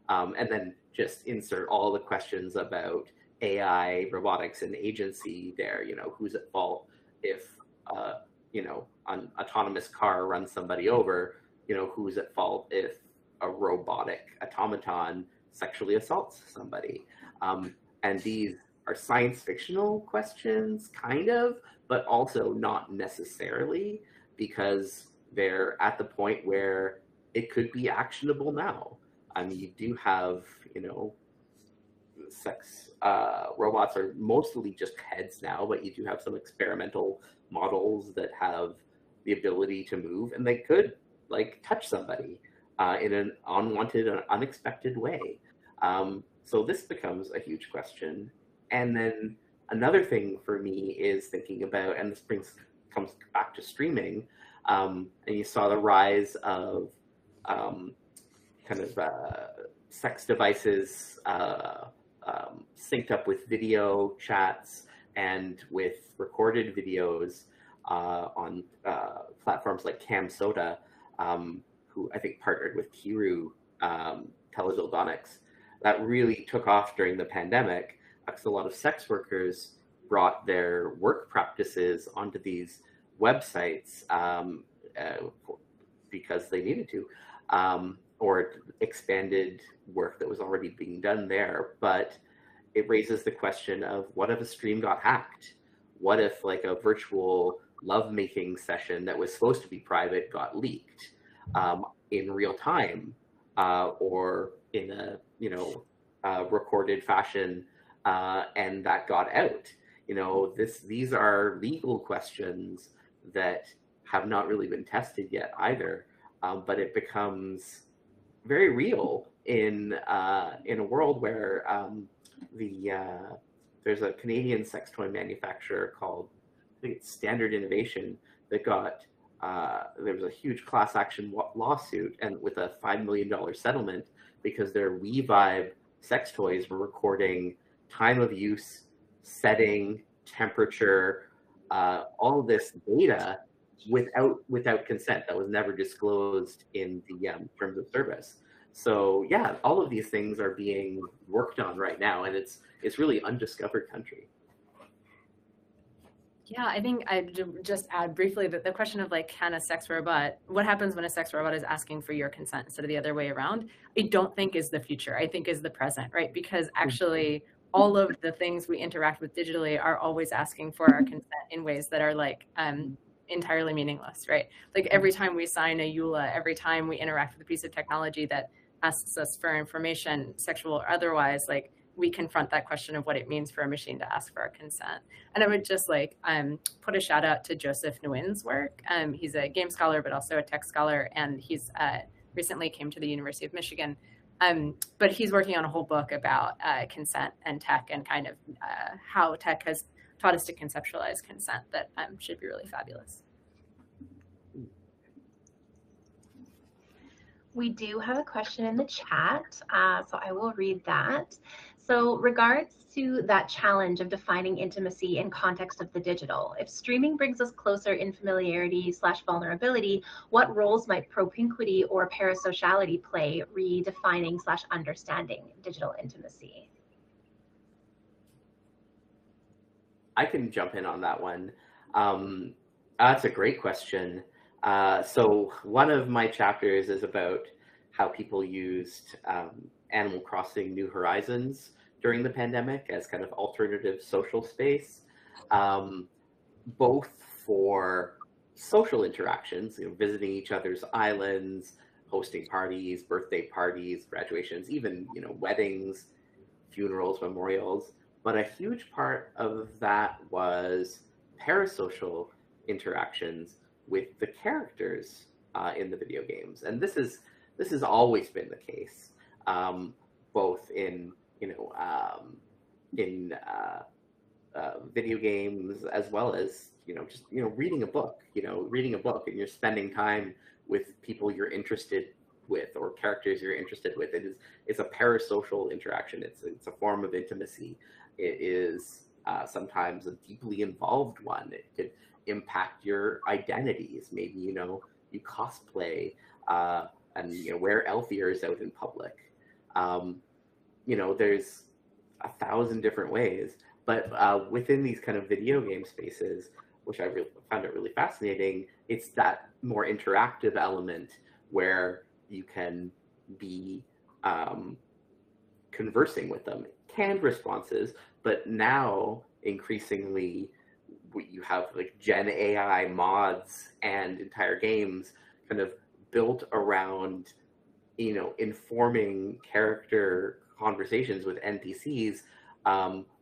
and then just insert all the questions about AI, robotics, and agency there. Who's at fault if an autonomous car runs somebody over? Who's at fault if a robotic automaton sexually assaults somebody? And these are science fictional questions, kind of, but also not necessarily, because they're at the point where it could be actionable now. I mean, you do have, sex robots are mostly just heads now, but you do have some experimental models that have the ability to move, and they could like touch somebody in an unwanted or unexpected way. So this becomes a huge question. And then another thing for me is thinking about, and this comes back to streaming, and you saw the rise of sex devices synced up with video chats and with recorded videos on platforms like CamSoda, who I think partnered with Kiru Teledildonics. That really took off during the pandemic, because a lot of sex workers brought their work practices onto these websites because they needed to, or expanded work that was already being done there. But it raises the question of, what if a stream got hacked? What if like a virtual lovemaking session that was supposed to be private got leaked in real time, or in a recorded fashion, and that got out? These are legal questions that have not really been tested yet either, but it becomes very real in a world where there's a Canadian sex toy manufacturer called, I think it's Standard Innovation, that got there was a huge class action lawsuit, and with a $5 million settlement, because their WeVibe sex toys were recording time of use, setting, temperature, all of this data without consent that was never disclosed in the terms of service. So yeah, all of these things are being worked on right now, and it's really undiscovered country. Yeah, I think I'd just add briefly that the question of like, what happens when a sex robot is asking for your consent instead of the other way around, I don't think is the future. I think is the present, right? Because actually all of the things we interact with digitally are always asking for our consent in ways that are like entirely meaningless, right? Like every time we sign a EULA, every time we interact with a piece of technology that asks us for information, sexual or otherwise, like we confront that question of what it means for a machine to ask for our consent. And I would just like put a shout out to Joseph Nguyen's work. He's a game scholar, but also a tech scholar, and he's recently came to the University of Michigan. But he's working on a whole book about consent and tech and kind of how tech has taught us to conceptualize consent that should be really fabulous. We do have a question in the chat, so I will read that. So regards to that challenge of defining intimacy in context of the digital, if streaming brings us closer in familiarity / vulnerability, what roles might propinquity or parasociality play redefining / understanding digital intimacy? I can jump in on that one. That's a great question. So one of my chapters is about how people used Animal Crossing New Horizons during the pandemic as kind of alternative social space, both for social interactions, visiting each other's islands, hosting parties, birthday parties, graduations, even weddings, funerals, memorials. But a huge part of that was parasocial interactions with the characters in the video games, and this has always been the case, both in video games as well as just reading a book. And you're spending time with people you're interested with or characters you're interested with. It's a parasocial interaction. It's a form of intimacy. It is sometimes a deeply involved one. It could impact your identities. Maybe you cosplay and wear elf ears out in public. There's 1,000 different ways, but within these kind of video game spaces, which I really found it really fascinating, it's that more interactive element where you can be conversing with them, canned responses, but now increasingly you have like Gen AI mods and entire games kind of built around informing character conversations with NPCs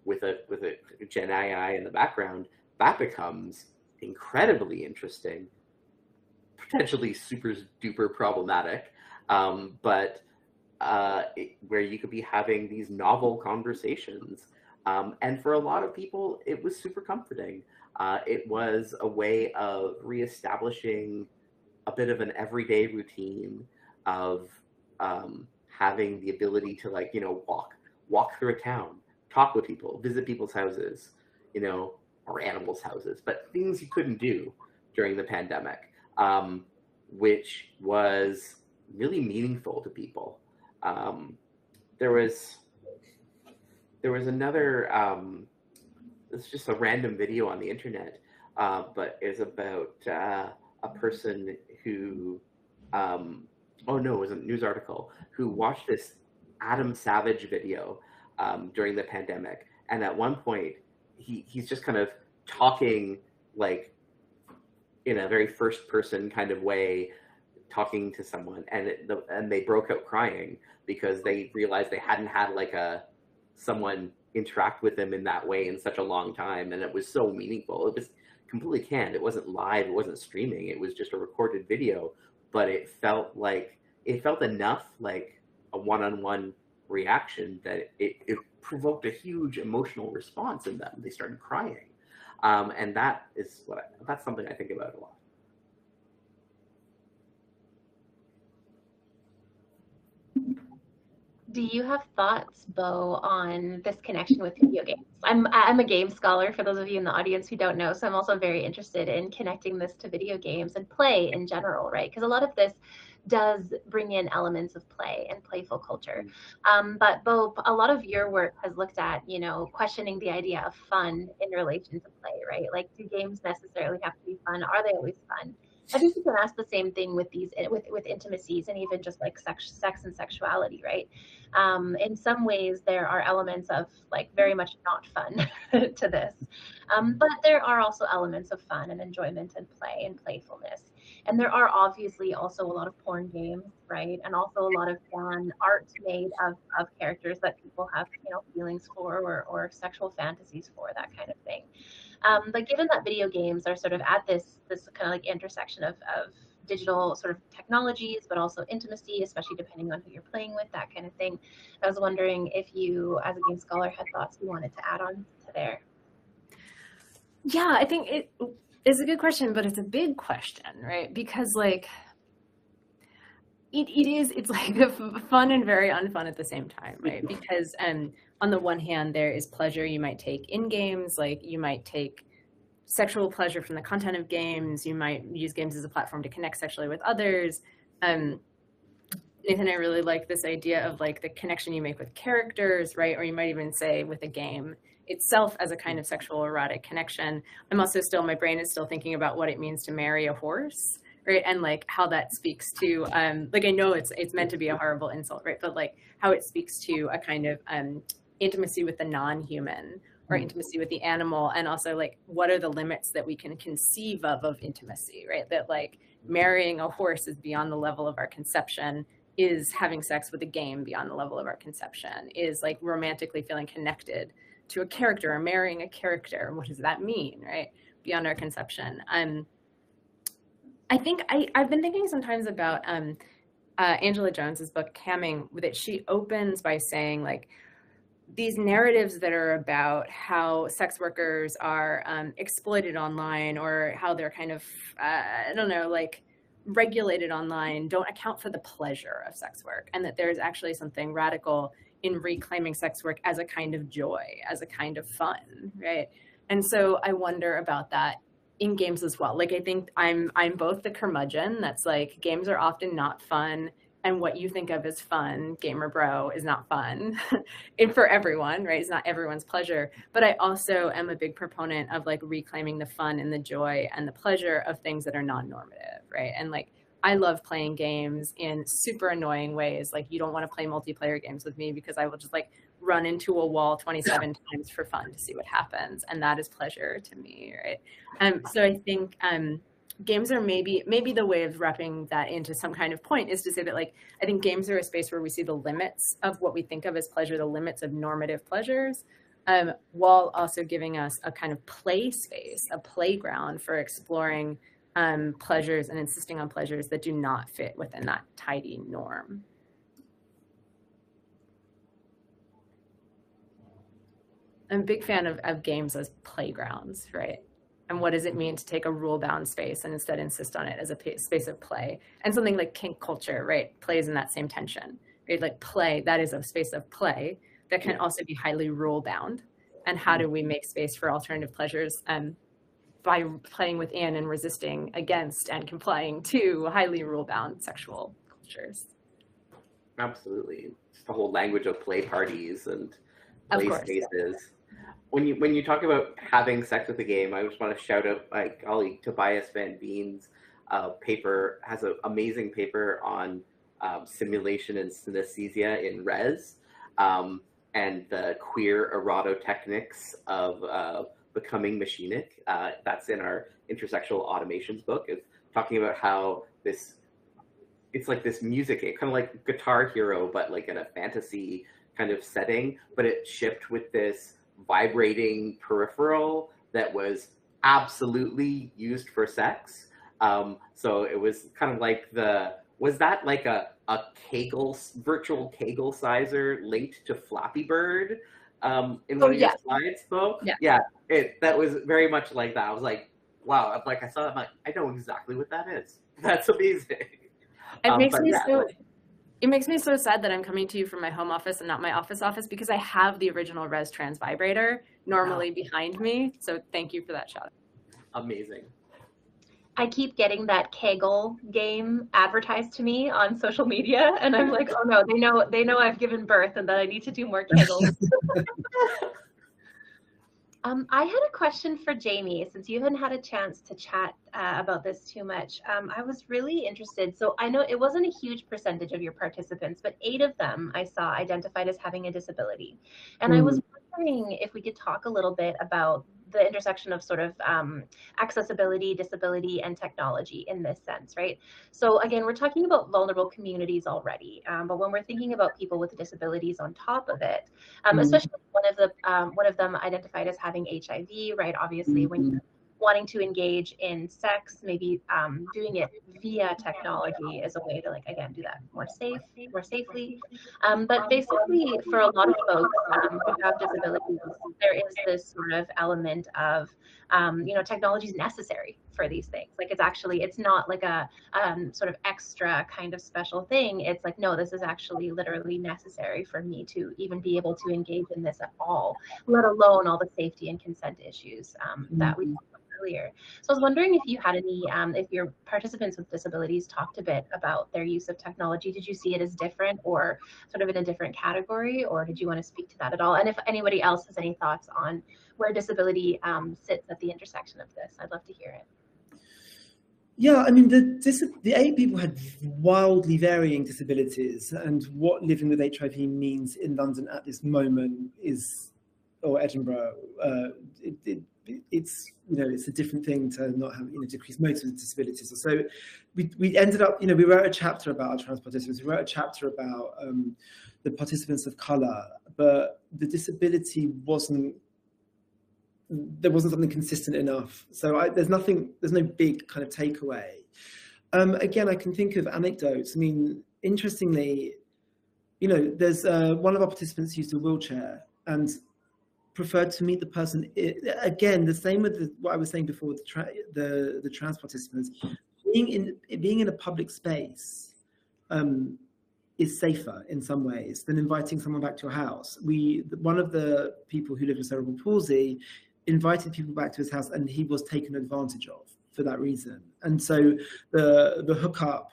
with a Gen AI in the background. That becomes incredibly interesting, potentially super duper problematic, but where you could be having these novel conversations. And for a lot of people, it was super comforting. It was a way of reestablishing a bit of an everyday routine of having the ability to walk through a town, talk with people, visit people's houses, or animals' houses, but things you couldn't do during the pandemic, which was really meaningful to people. There was another, it's just a random video on the internet, but it's about a person who, oh no, it was a news article, who watched this Adam Savage video during the pandemic. And at one point, he's just kind of talking like in a very first person kind of way, talking to someone, and they broke out crying because they realized they hadn't had someone interact with them in that way in such a long time, and it was so meaningful. It was completely canned. It wasn't live. It wasn't streaming. It was just a recorded video, but it felt enough like a one-on-one reaction that it provoked a huge emotional response in them. They started crying, and that's something I think about a lot. Do you have thoughts, Bo, on this connection with video games? I'm a game scholar, for those of you in the audience who don't know, so I'm also very interested in connecting this to video games and play in general, right? Because a lot of this does bring in elements of play and playful culture. But Bo, a lot of your work has looked at, questioning the idea of fun in relation to play, right? Like, do games necessarily have to be fun? Are they always fun? I think you can ask the same thing with these, with intimacies, and even just like sex and sexuality, right? In some ways, there are elements of like very much not fun to this, but there are also elements of fun and enjoyment and play and playfulness. And there are obviously also a lot of porn games, right? And also a lot of fun art made of characters that people have, you know, feelings for or sexual fantasies for, that kind of thing. But given that video games are sort of at this kind of like intersection of digital sort of technologies, but also intimacy, especially depending on who you're playing with, that kind of thing, I was wondering if you, as a game scholar, had thoughts you wanted to add on to there. Yeah, I think it is a good question, but it's a big question, right? Because like it's like fun and very unfun at the same time, right? Because on the one hand, there is pleasure you might take in games, like you might take sexual pleasure from the content of games, you might use games as a platform to connect sexually with others. Nathan and I really like this idea of like the connection you make with characters, right? Or you might even say with a game itself as a kind of sexual erotic connection. I'm also still, my brain is still thinking about what it means to marry a horse, right? And like how that speaks to, like I know it's meant to be a horrible insult, right? But like how it speaks to a kind of intimacy with the non-human or intimacy with the animal, and also like what are the limits that we can conceive of intimacy, right? That like marrying a horse is beyond the level of our conception, is having sex with a game beyond the level of our conception, is like romantically feeling connected to a character or marrying a character. What does that mean, right? Beyond our conception. I think I've been thinking sometimes about Angela Jones's book, Hamming, that she opens by saying like, these narratives that are about how sex workers are exploited online, or how they're kind of, I don't know, like regulated online, don't account for the pleasure of sex work, and that there's actually something radical in reclaiming sex work as a kind of joy, as a kind of fun, right? And so I wonder about that in games as well. Like I think I'm both the curmudgeon that's like, games are often not fun, and what you think of as fun, gamer bro, is not fun and for everyone, right? It's not everyone's pleasure. But I also am a big proponent of like reclaiming the fun and the joy and the pleasure of things that are non-normative, right? And like, I love playing games in super annoying ways. Like you don't want to play multiplayer games with me because I will just like run into a wall 27 times for fun to see what happens. And that is pleasure to me, right? So I think, games are maybe the way of wrapping that into some kind of point is to say that like, I think games are a space where we see the limits of what we think of as pleasure, the limits of normative pleasures, while also giving us a kind of play space, a playground for exploring pleasures and insisting on pleasures that do not fit within that tidy norm. I'm a big fan of games as playgrounds, right? And what does it mean to take a rule-bound space and instead insist on it as a space of play? And something like kink culture, right, plays in that same tension, right? Like play, that is a space of play that can also be highly rule-bound. And how do we make space for alternative pleasures by playing within and resisting against and complying to highly rule-bound sexual cultures? Absolutely. It's the whole language of play parties and play spaces. Yeah. When you talk about having sex with a game, I just want to shout out my colleague Tobias Van Veen's paper, has an amazing paper on simulation and synesthesia in res, and the queer erototechnics of becoming machinic. That's in our intersexual automations book. It's talking about how it's like this music, kind of like Guitar Hero, but like in a fantasy kind of setting, but it shipped with this vibrating peripheral that was absolutely used for sex. So it was kind of like was that like a virtual Kegel sizer linked to Flappy Bird in one of your slides, though? Yeah, that was very much like that. I was like, wow, like I saw that, I'm like, I know exactly what that is. That's amazing. It makes me so sad that I'm coming to you from my home office and not my office because I have the original Res Trans vibrator normally behind me. So thank you for that shout. Amazing. I keep getting that Kegel game advertised to me on social media, and I'm like, oh no, they know I've given birth and that I need to do more Kegels. I had a question for Jamie, since you hadn't had a chance to chat about this too much. I was really interested. So I know it wasn't a huge percentage of your participants, but 8 of them I saw identified as having a disability. And I was wondering if we could talk a little bit about the intersection of sort of accessibility, disability, and technology in this sense, right? So again, we're talking about vulnerable communities already, but when we're thinking about people with disabilities on top of it, especially one of them identified as having HIV, right? Obviously, when you're wanting to engage in sex, maybe doing it via technology is a way to, like, again, do that more safely. But basically, for a lot of folks who have disabilities, there is this sort of element of, technology is necessary for these things. Like, it's not like a sort of extra kind of special thing. It's like, no, this is actually literally necessary for me to even be able to engage in this at all, let alone all the safety and consent issues that we talked about earlier. So I was wondering if you had any, if your participants with disabilities talked a bit about their use of technology. Did you see it as different or sort of in a different category, or did you want to speak to that at all? And if anybody else has any thoughts on where disability sits at the intersection of this, I'd love to hear it. Yeah, I mean, the 8 people had wildly varying disabilities, and what living with HIV means in London at this moment is, or Edinburgh, it's it's a different thing to not have decreased motor disabilities. So we ended up, we wrote a chapter about our trans participants. We wrote a chapter about the participants of colour, but the disability wasn't something consistent enough. So there's no big kind of takeaway. Again, I can think of anecdotes. I mean, interestingly, there's one of our participants used a wheelchair and preferred to meet the person. Again, the same with what I was saying before with the trans participants. Being in a public space is safer in some ways than inviting someone back to your house. One of the people who lived with cerebral palsy invited people back to his house, and he was taken advantage of for that reason. And so the hookup,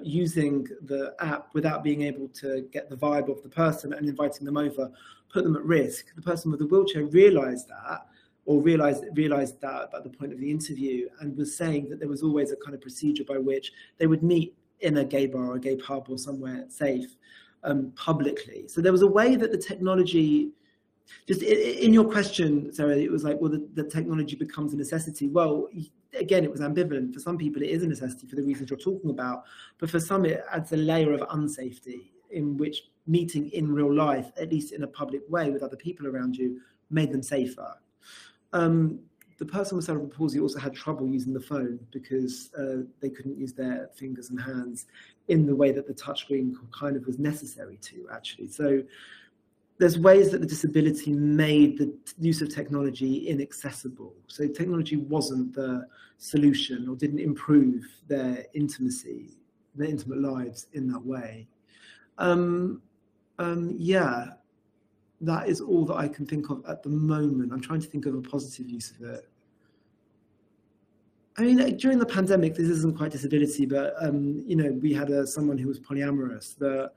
using the app without being able to get the vibe of the person and inviting them over, put them at risk. The person with the wheelchair realized that at the point of the interview, and was saying that there was always a kind of procedure by which they would meet in a gay bar or a gay pub or somewhere safe, publicly. So there was a way that the technology, just in your question, Sarah, it was like, well, the technology becomes a necessity. Well, again, it was ambivalent. For some people, it is a necessity for the reasons you're talking about, but for some, it adds a layer of unsafety in which meeting in real life, at least in a public way with other people around you, made them safer. The person with cerebral palsy also had trouble using the phone because they couldn't use their fingers and hands in the way that the touchscreen kind of was necessary to, actually. So there's ways that the disability made the use of technology inaccessible. So technology wasn't the solution or didn't improve their intimacy, their intimate lives in that way. Yeah, that is all that I can think of at the moment. I'm trying to think of a positive use of it. I mean, during the pandemic, this isn't quite disability, but we had someone who was polyamorous that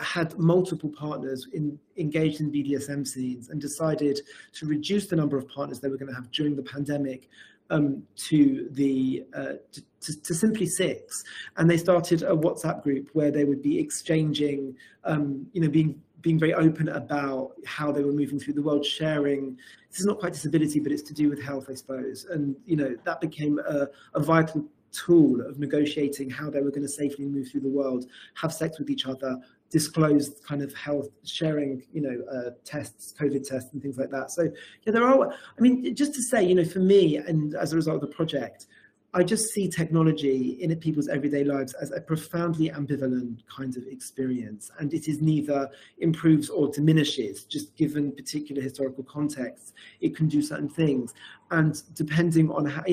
had multiple partners engaged in BDSM scenes, and decided to reduce the number of partners they were going to have during the pandemic to simply 6. And they started a WhatsApp group where they would be exchanging, being very open about how they were moving through the world, sharing. This is not quite disability, but it's to do with health, I suppose. And that became a vital tool of negotiating how they were going to safely move through the world, have sex with each other, disclose kind of health, sharing, tests, COVID tests and things like that. So yeah, there are, I mean, just to say, for me, and as a result of the project, I just see technology in people's everyday lives as a profoundly ambivalent kind of experience, and it is neither improves or diminishes. Just given particular historical contexts, it can do certain things, and depending on how,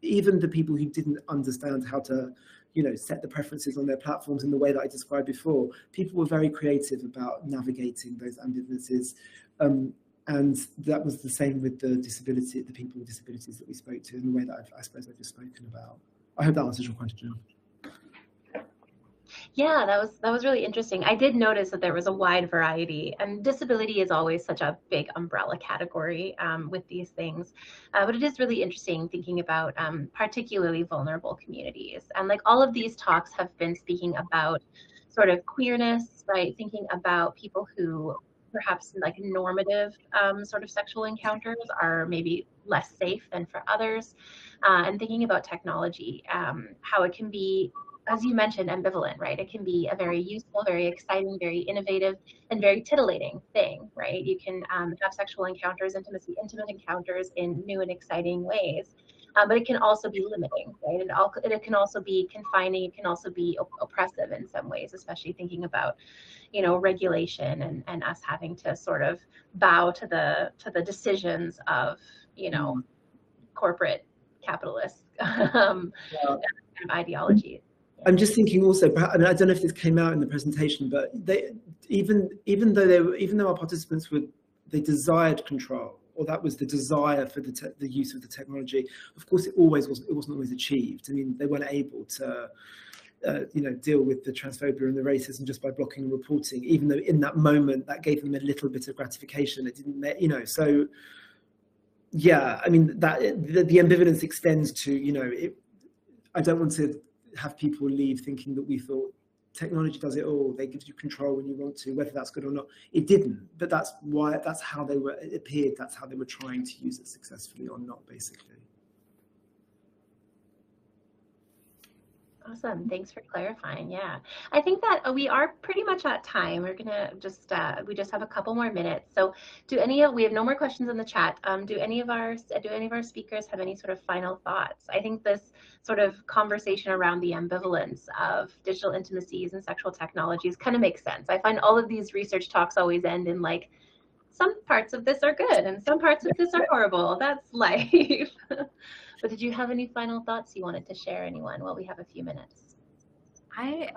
even the people who didn't understand how to, set the preferences on their platforms in the way that I described before, people were very creative about navigating those ambivalences. And that was the same with the people with disabilities that we spoke to, in the way that I suppose I've just spoken about. I hope that answers your question. Yeah, that was really interesting. I did notice that there was a wide variety, and disability is always such a big umbrella category with these things. But it is really interesting thinking about particularly vulnerable communities. And like all of these talks have been speaking about sort of queerness, right? Thinking about people who perhaps like normative sort of sexual encounters are maybe less safe than for others. And thinking about technology, how it can be, as you mentioned, ambivalent, right? It can be a very useful, very exciting, very innovative, and very titillating thing, right? You can have sexual encounters, intimate encounters in new and exciting ways. But it can also be limiting, right? It can also be confining. It can also be oppressive in some ways, especially thinking about, you know, regulation and us having to sort of bow to the decisions of, you know, corporate capitalist kind of ideologies. I'm just thinking also, I mean, I don't know if this came out in the presentation, but even though our participants they desired control, or that was the desire for the use of the technology. Of course, it wasn't always achieved. I mean, they weren't able to deal with the transphobia and the racism just by blocking and reporting, even though in that moment that gave them a little bit of gratification. It didn't, so yeah, I mean, that the ambivalence extends to, I don't want to have people leave thinking that we thought technology does it all. They give you control when you want to, whether that's good or not. It didn't, but that's how it appeared. That's how they were trying to use it successfully or not, basically. Awesome. Thanks for clarifying. Yeah, I think that we are pretty much at time. We're gonna just we just have a couple more minutes. So, we have no more questions in the chat. Do any of our speakers have any sort of final thoughts? I think this sort of conversation around the ambivalence of digital intimacies and sexual technologies kind of makes sense. I find all of these research talks always end in like, some parts of this are good and some parts of this are horrible. That's life. But did you have any final thoughts you wanted to share, anyone, while we have a few minutes? I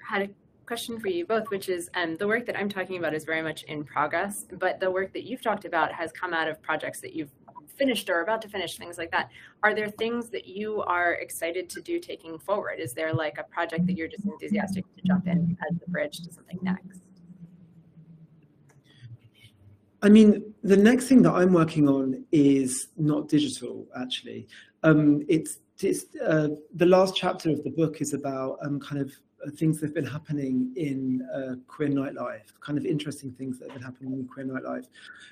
had a question for you both, which is the work that I'm talking about is very much in progress, but the work that you've talked about has come out of projects that you've finished or about to finish, things like that. Are there things that you are excited to do taking forward? Is there like a project that you're just enthusiastic to jump in as the bridge to something next? I mean, the next thing that I'm working on is not digital, actually. It's the last chapter of the book is about kind of things that have been happening in queer nightlife, kind of interesting things that have been happening in queer nightlife.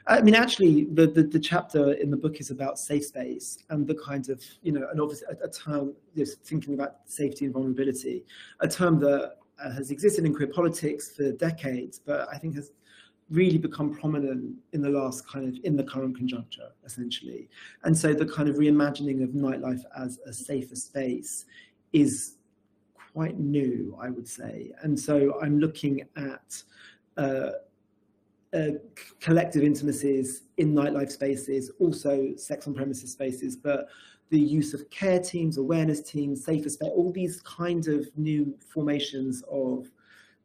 I mean, actually, the chapter in the book is about safe space and the kind of, and obviously a term, just thinking about safety and vulnerability, a term that has existed in queer politics for decades, but I think has really become prominent in the current conjuncture, essentially. And so the kind of reimagining of nightlife as a safer space is quite new, I would say. And so I'm looking at collective intimacies in nightlife spaces, also sex on premises spaces, but the use of care teams, awareness teams, safer space, all these kinds of new formations of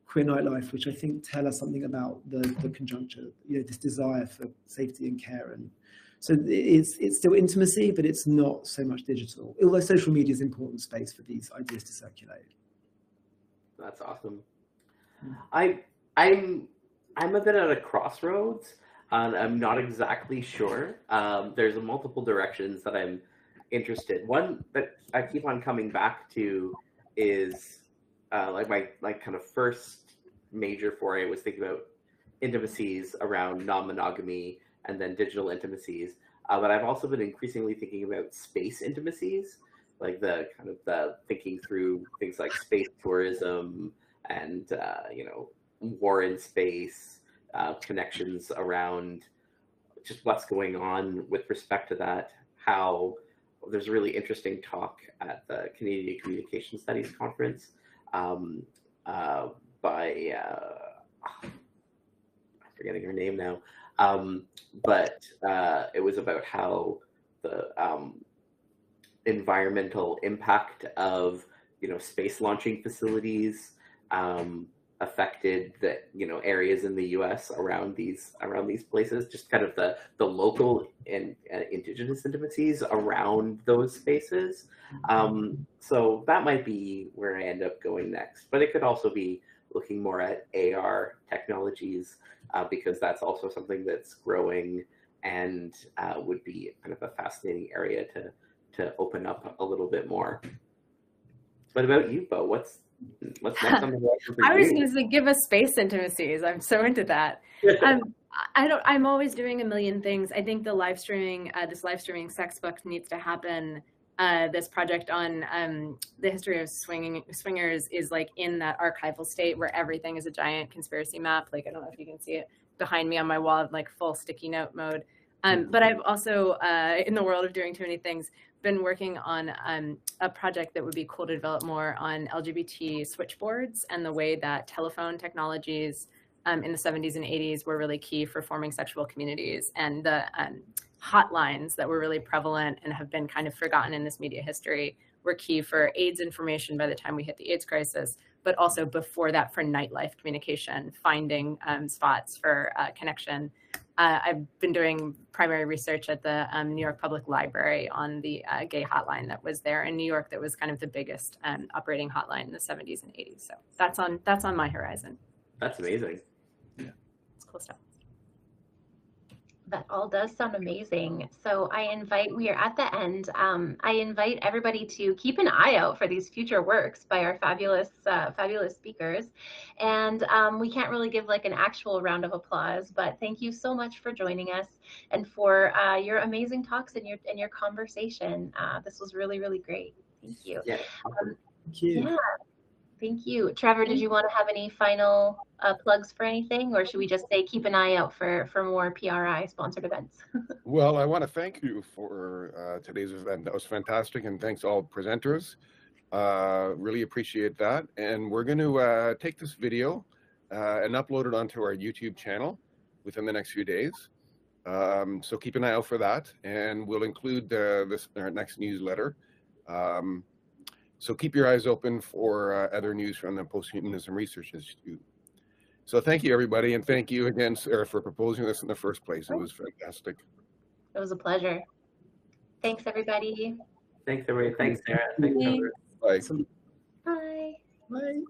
queer nightlife, which I think tell us something about the conjuncture, this desire for safety and care. And so it's still intimacy, but it's not so much digital, although social media is an important space for these ideas to circulate. That's awesome. I'm a bit at a crossroads, and I'm not exactly sure. There's multiple directions that I'm interested. One that I keep on coming back to is my kind of first major foray was thinking about intimacies around non-monogamy and then digital intimacies. But I've also been increasingly thinking about space intimacies, like the kind of the thinking through things like space tourism and war in space, connections around just what's going on with respect to that. How there's a really interesting talk at the Canadian Communication Studies Conference by I'm forgetting her name now, but it was about how the environmental impact of space launching facilities affected the areas in the U.S. around these places, just kind of the local and indigenous intimacies around those spaces. So that might be where I end up going next, but it could also be looking more at AR technologies, because that's also something that's growing and would be kind of a fascinating area to open up a little bit more. What about you, Bo? What's next on the horizon for I was you? going to say, give us space intimacies. I'm so into that. I'm always doing a million things. I think the live streaming, this live streaming sex book needs to happen. This project on the history of swingers is like in that archival state where everything is a giant conspiracy map. Like, I don't know if you can see it behind me on my wall, like full sticky note mode. But I've also, in the world of doing too many things, been working on a project that would be cool to develop more on LGBT switchboards and the way that telephone technologies in the 70s and 80s were really key for forming sexual communities, and the hotlines that were really prevalent and have been kind of forgotten in this media history were key for AIDS information by the time we hit the AIDS crisis, but also before that for nightlife communication, finding spots for connection. I've been doing primary research at the New York Public Library on the gay hotline that was there in New York, that was kind of the biggest operating hotline in the 70s and 80s. So that's on my horizon. That's amazing. Yeah, it's cool stuff. That all does sound amazing. So we are at the end. I invite everybody to keep an eye out for these future works by our fabulous speakers. And we can't really give like an actual round of applause, but thank you so much for joining us and for your amazing talks and your conversation. This was really, really great. Thank you. Yeah. Thank you. Yeah. Thank you. Trevor, did you want to have any final plugs for anything, or should we just say keep an eye out for more PRI sponsored events? Well, I want to thank you for today's event. That was fantastic, and thanks all presenters. Really appreciate that. And we're going to take this video and upload it onto our YouTube channel within the next few days. So keep an eye out for that, and we'll include our next newsletter. So keep your eyes open for other news from the Posthumanism Research Institute. So thank you, everybody, and thank you again, Sarah, for proposing this in the first place. It was fantastic. It was a pleasure. Thanks, everybody. Thanks, everybody. Thanks, Sarah. Thanks, Trevor. Bye. Bye. Bye.